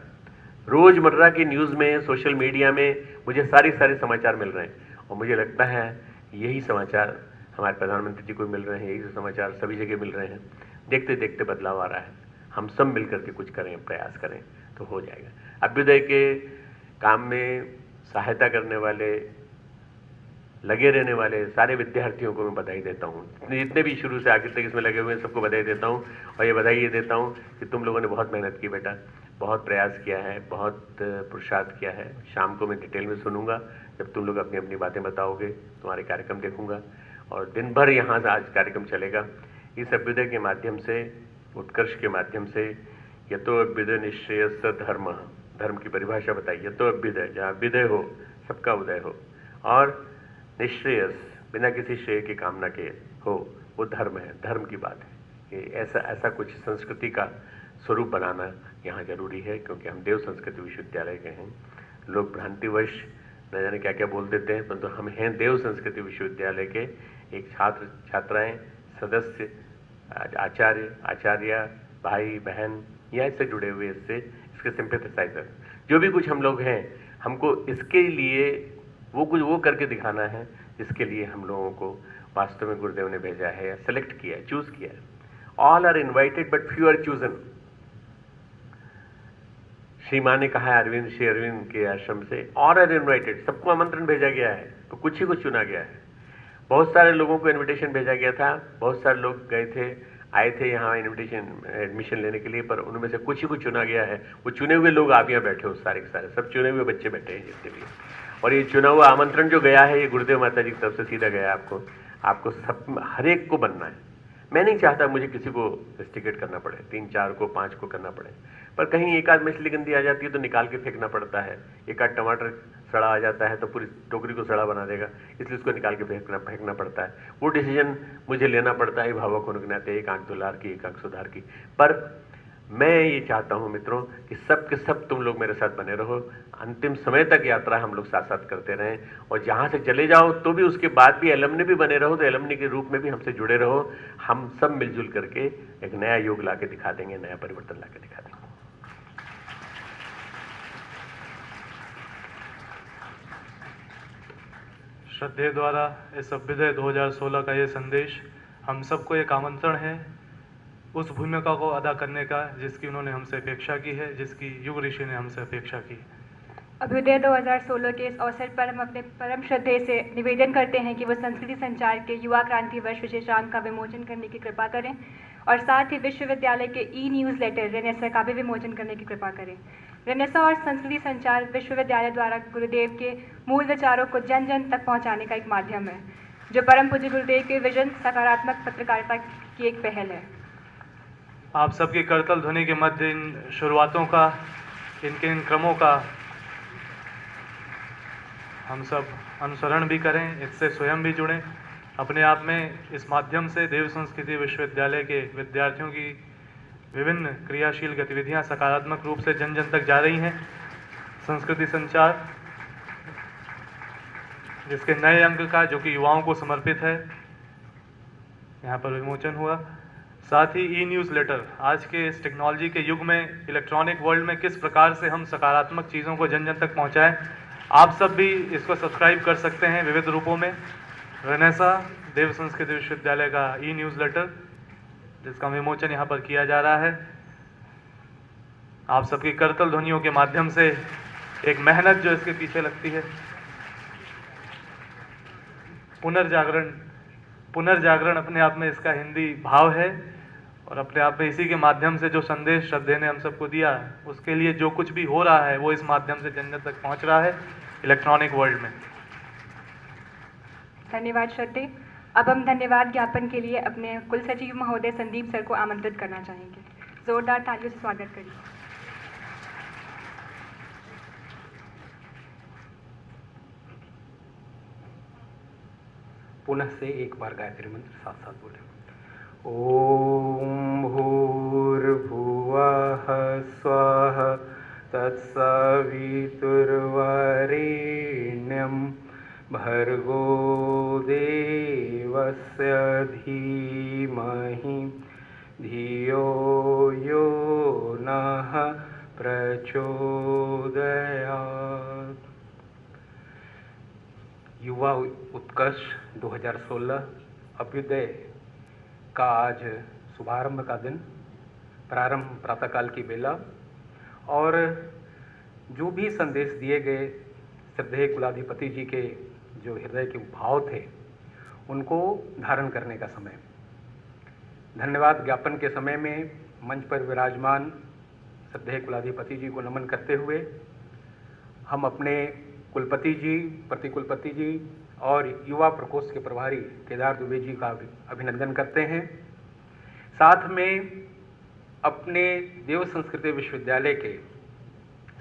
Speaker 6: रोजमर्रा की न्यूज़ में, सोशल मीडिया में मुझे सारे समाचार मिल रहे हैं और मुझे लगता है यही समाचार हमारे प्रधानमंत्री जी को मिल रहे हैं, यही समाचार सभी जगह मिल रहे हैं। देखते देखते बदलाव आ रहा है, हम सब मिलकर के कुछ करें, प्रयास करें तो हो जाएगा। अभ्युदय के काम में सहायता करने वाले, लगे रहने वाले सारे विद्यार्थियों को मैं बधाई देता हूँ, जितने भी शुरू से आखिर तक इसमें लगे हुए हैं सबको बधाई देता हूँ। और ये बधाई ये देता हूँ कि तुम लोगों ने बहुत मेहनत की बेटा, बहुत प्रयास किया है, बहुत पुरुषार्थ किया है। शाम को मैं डिटेल में सुनूंगा, जब तुम लोग अपनी अपनी बातें बताओगे, तुम्हारे कार्यक्रम देखूंगा और दिन भर यहाँ से आज कार्यक्रम चलेगा। इस अभ्युदय के माध्यम से, उत्कर्ष के माध्यम से, यतो अभ्युदय निश्रेयस धर्म, धर्म की परिभाषा बताई, यतो अभ्युदय, जहाँ अभ्युदय हो सबका उदय हो, और निश्रेयस बिना किसी श्रेय की कामना के हो, वो धर्म है, धर्म की बात है। ये ऐसा कुछ संस्कृति का स्वरूप बनाना यहाँ जरूरी है, क्योंकि हम देव संस्कृति विश्वविद्यालय के हैं। लोग भ्रांतिवश न जाने क्या क्या बोल देते हैं, परंतु हम हैं देव संस्कृति विश्वविद्यालय के एक छात्र छात्राएं, सदस्य, आचार्य, भाई बहन, या इससे जुड़े हुए, इसके सिंपैथाइजर, जो भी कुछ हम लोग हैं, हमको इसके लिए वो करके दिखाना है जिसके लिए हम लोगों को वास्तव में गुरुदेव ने भेजा है, सेलेक्ट किया है, चूज किया है। All are invited but few are chosen. Shri Maa ने कहा है अरविंद, श्री अरविंद के आश्रम से, ऑल आर इन्वाइटेड, सबको आमंत्रण भेजा गया है, तो कुछ ही को चुना गया है। बहुत सारे लोगों को इन्विटेशन भेजा गया था, बहुत सारे लोग गए थे, आए थे यहाँ इन्विटेशन एडमिशन लेने के लिए, पर उनमें से कुछ ही को चुना गया है। वो चुने हुए लोग आप यहाँ बैठे हो, सारे के सारे सब चुने हुए बच्चे बैठे हैं जितने भी। और ये चुना हुआ आमंत्रण जो गया है, ये गुरुदेव माता जी की तरफ से सीधा गया है। आपको सब, हर एक को बनना है। मैं नहीं चाहता मुझे किसी को रेस्ट्रिकेट करना पड़े, 3, 4 को, 5 को करना पड़े, पर कहीं एक आध मछली गंदी आ जाती है तो निकाल के फेंकना पड़ता है। एक आध टमाटर सड़ा आ जाता है तो पूरी टोकरी को सड़ा बना देगा, इसलिए उसको निकाल के फेंकना पड़ता है। वो डिसीजन मुझे लेना पड़ता है भावक होने के नाते, एक आंख दुलार की, एक आंख सुधार की। पर मैं ये चाहता हूँ मित्रों कि सब के सब तुम लोग मेरे साथ बने रहो, अंतिम समय तक यात्रा हम लोग साथ साथ करते रहें, और जहाँ से चले जाओ तो भी उसके बाद भी एलमनी भी बने रहो, तो एलमनी के रूप में भी हमसे जुड़े रहो। हम सब मिलजुल करके एक नया युग ला के दिखा देंगे, नया परिवर्तन ला के दिखा देंगे।
Speaker 1: श्रद्धेय द्वारा इस अभ्युदय 2016 का ये संदेश हम सबको एक आमंत्रण है उस भूमिका को अदा करने का जिसकी उन्होंने हमसे अपेक्षा की है, जिसकी युग ऋषि ने हमसे अपेक्षा की।
Speaker 7: अभ्युदय 2016 के इस अवसर पर हम अपने परम श्रद्धेय से निवेदन करते हैं कि वो संस्कृति संचार के युवा क्रांति वर्ष विशेषांक का विमोचन करने की कृपा करें, और साथ ही विश्वविद्यालय के ई-न्यूज़लेटर रेनेसा का भी विमोचन करने की कृपा करें। रेनेसा और संस्कृति संचार विश्वविद्यालय द्वारा गुरुदेव के मूल विचारों को जन जन तक पहुँचाने का एक माध्यम है, जो परम पूज्य गुरुदेव के विजन सकारात्मक पत्रकारिता की एक पहल है।
Speaker 1: आप सबकी करतल ध्वनि के मध्य इन शुरुआतों का, इन क्रमों का हम सब अनुसरण भी करें, इससे स्वयं भी जुड़ें। अपने आप में इस माध्यम से देव संस्कृति विश्वविद्यालय के विद्यार्थियों की विभिन्न क्रियाशील गतिविधियां सकारात्मक रूप से जन जन तक जा रही हैं। संस्कृति संचार जिसके नए अंक का, जो कि युवाओं को समर्पित है, यहाँ पर विमोचन हुआ। साथ ही ई-न्यूज़लेटर, आज के इस टेक्नोलॉजी के युग में, इलेक्ट्रॉनिक वर्ल्ड में किस प्रकार से हम सकारात्मक चीज़ों को जन जन तक पहुँचाएं, आप सब भी इसको सब्सक्राइब कर सकते हैं विविध रूपों में। रेनेसा देव संस्कृति विश्वविद्यालय का ई-न्यूज़लेटर, जिसका विमोचन यहाँ पर किया जा रहा है। आप सबकी करतल ध्वनियों के माध्यम से एक मेहनत जो इसके पीछे लगती है, पुनर्जागरण अपने आप में इसका हिंदी भाव है, और अपने आप में इसी के माध्यम से जो संदेश श्रद्धेय ने हम सबको दिया, उसके लिए जो कुछ भी हो रहा है वो इस माध्यम से जन जन तक पहुंच रहा है इलेक्ट्रॉनिक वर्ल्ड में।
Speaker 7: धन्यवाद श्रद्धेय। अब हम धन्यवाद ज्ञापन के लिए अपने कुल सचिव महोदय संदीप सर को आमंत्रित करना चाहेंगे। जोरदार तालियों से स्वागत करिए।
Speaker 8: पुनः से एक बार गायत्री मंत्र साथ साथ बोलें। ओम भूर्भुवः स्वः तत्सवितुर्वरेण्यं भर्गो देवस्य धीमहि धियो यो नः प्रचोदयात्। युवा उत्कर्ष 2016 अभ्युदय का आज शुभारंभ का दिन, प्रारंभ प्रातःकाल की बेला, और जो भी संदेश दिए गए श्रद्धेय कुलाधिपति जी के जो हृदय के भाव थे उनको धारण करने का समय। धन्यवाद ज्ञापन के समय में मंच पर विराजमान श्रद्धेय कुलाधिपति जी को नमन करते हुए हम अपने कुलपति जी, प्रतिकुलपति जी और युवा प्रकोष्ठ के प्रभारी केदार दुबे जी का अभिनंदन करते हैं। साथ में अपने देव संस्कृति विश्वविद्यालय के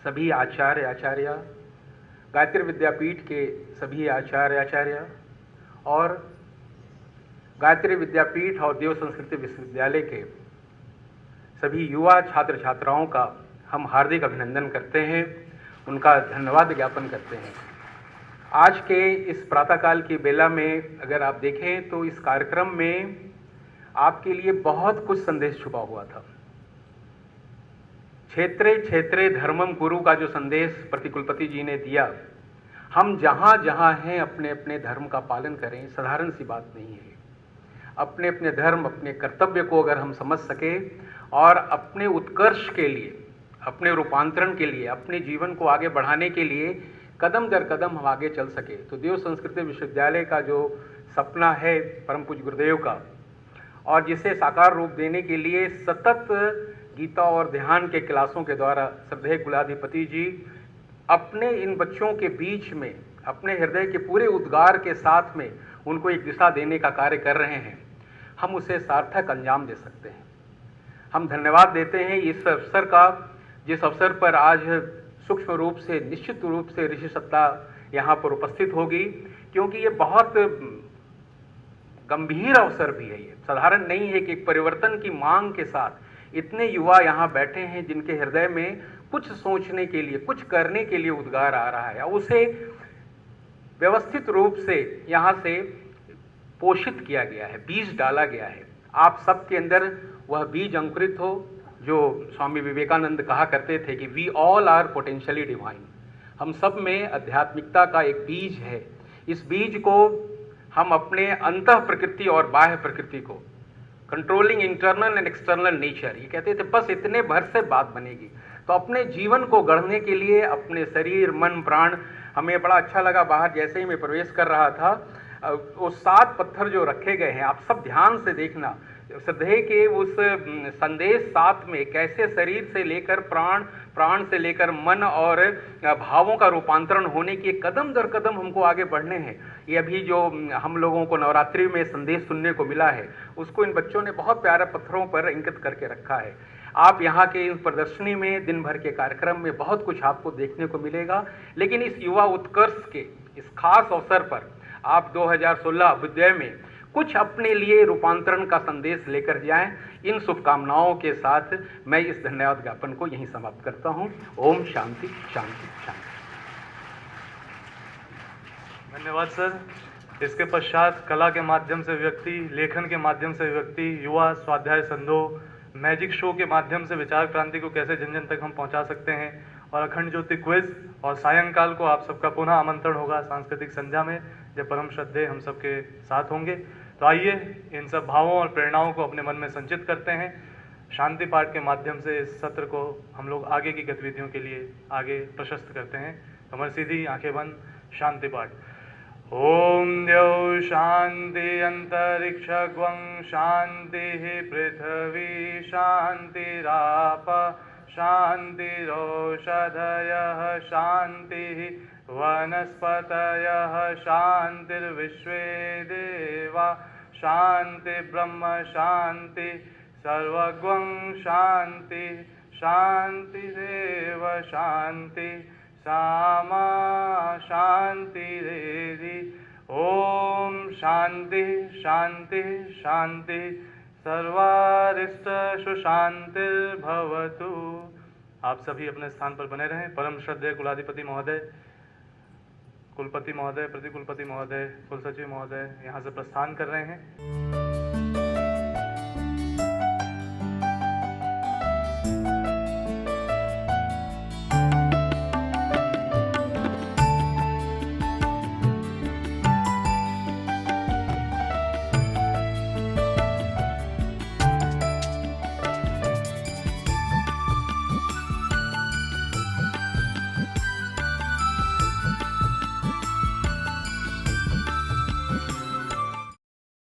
Speaker 8: सभी आचार्य, गायत्री विद्यापीठ के सभी आचार्य और गायत्री विद्यापीठ और देव संस्कृति विश्वविद्यालय के सभी युवा छात्र छात्राओं का हम हार्दिक अभिनंदन करते हैं, उनका धन्यवाद ज्ञापन करते हैं। आज के इस प्रातःकाल की बेला में अगर आप देखें तो इस कार्यक्रम में आपके लिए बहुत कुछ संदेश छुपा हुआ था। क्षेत्रे क्षेत्रे धर्मम गुरु का जो संदेश प्रतिकुलपति जी ने दिया, हम जहाँ जहाँ हैं अपने अपने धर्म का पालन करें, साधारण सी बात नहीं है। अपने अपने धर्म, अपने कर्तव्य को अगर हम समझ सके और अपने उत्कर्ष के लिए, अपने रूपांतरण के लिए, अपने जीवन को आगे बढ़ाने के लिए कदम दर कदम हम आगे चल सके, तो देव संस्कृति विश्वविद्यालय का जो सपना है परम पूज्य गुरुदेव का, और जिसे साकार रूप देने के लिए सतत गीता और ध्यान के क्लासों के द्वारा श्रद्धेय कुलाधिपति जी अपने इन बच्चों के बीच में अपने हृदय के पूरे उद्गार के साथ में उनको एक दिशा देने का कार्य कर रहे हैं, हम उसे सार्थक अंजाम दे सकते हैं। हम धन्यवाद देते हैं इस अवसर का, जिस अवसर पर आज सूक्ष्म रूप से, निश्चित रूप से ऋषि सत्ता यहाँ पर उपस्थित होगी, क्योंकि ये बहुत गंभीर अवसर भी है। ये साधारण नहीं है कि एक परिवर्तन की मांग के साथ इतने युवा यहाँ बैठे हैं जिनके हृदय में कुछ सोचने के लिए, कुछ करने के लिए उद्गार आ रहा है, उसे व्यवस्थित रूप से यहाँ से पोषित किया गया है, बीज डाला गया है। आप सबके अंदर वह बीज अंकुरित हो जो स्वामी विवेकानंद कहा करते थे कि we all are potentially divine. हम सब में आध्यात्मिकता का एक बीज है। इस बीज को हम अपने अंतः प्रकृति और बाह्य प्रकृति को, controlling internal and external nature, ये कहते थे बस इतने भर से बात बनेगी। तो अपने जीवन को गढ़ने के लिए अपने शरीर, मन, प्राण, हमें बड़ा अच्छा लगा बाहर जैसे ही मैं प्रवेश कर रहा था, वो 7 पत्थर जो रखे गए हैं, आप सब ध्यान से देखना, श्रद्धेय के उस संदेश 7 में कैसे शरीर से लेकर प्राण, प्राण से लेकर मन और भावों का रूपांतरण होने की कदम दर कदम हमको आगे बढ़ने हैं। ये अभी जो हम लोगों को नवरात्रि में संदेश सुनने को मिला है, उसको इन बच्चों ने बहुत प्यारे पत्थरों पर अंकित करके रखा है। आप यहाँ के इस प्रदर्शनी में, दिन भर के कार्यक्रम में बहुत कुछ आपको देखने को मिलेगा, लेकिन इस युवा उत्कर्ष के इस खास अवसर पर आप 2016 अभ्युदय में कुछ अपने लिए रूपांतरण का संदेश लेकर जाएं। इन शुभकामनाओं के साथ मैं इस धन्यवाद ज्ञापन को यहीं समाप्त करता हूं। ओम शांति शांति शांति।
Speaker 1: धन्यवाद सर। इसके पश्चात कला के माध्यम से व्यक्ति, लेखन के माध्यम से व्यक्ति, युवा स्वाध्याय संधो, मैजिक शो के माध्यम से विचार क्रांति को कैसे जन जन तक हम पहुंचा सकते हैं, और अखंड ज्योति क्विज, और सायंकाल को आप सबका पुनः आमंत्रण होगा सांस्कृतिक संध्या में, जब परम श्रद्धेय हम सबके साथ होंगे। तो आइए इन सब भावों और प्रेरणाओं को अपने मन में संचित करते हैं। शांति पाठ के माध्यम से इस सत्र को हम लोग आगे की गतिविधियों के लिए आगे प्रशस्त करते हैं। कमर सीधी, आंखें बंद, शांति पाठ। ओम द्यौ शांति अंतरिक्षं शांति पृथ्वी शांतिराप शांतिरोषधयः शांति वनस्पतयः शांतिर्विश्वे देवा शांति ब्रह्म शांति सर्वगं शांति शांतिरेव शांति सामा शांतिरेधि। ओम शांति शांति शांति सर्वारिष्ट सुशांतिर्भवतु। आप सभी अपने स्थान पर बने रहें। परम श्रद्धेय कुलाधिपति महोदय, कुलपति महोदय, प्रतिकुलपति महोदय, कुलसचिव महोदय यहाँ से प्रस्थान कर रहे हैं।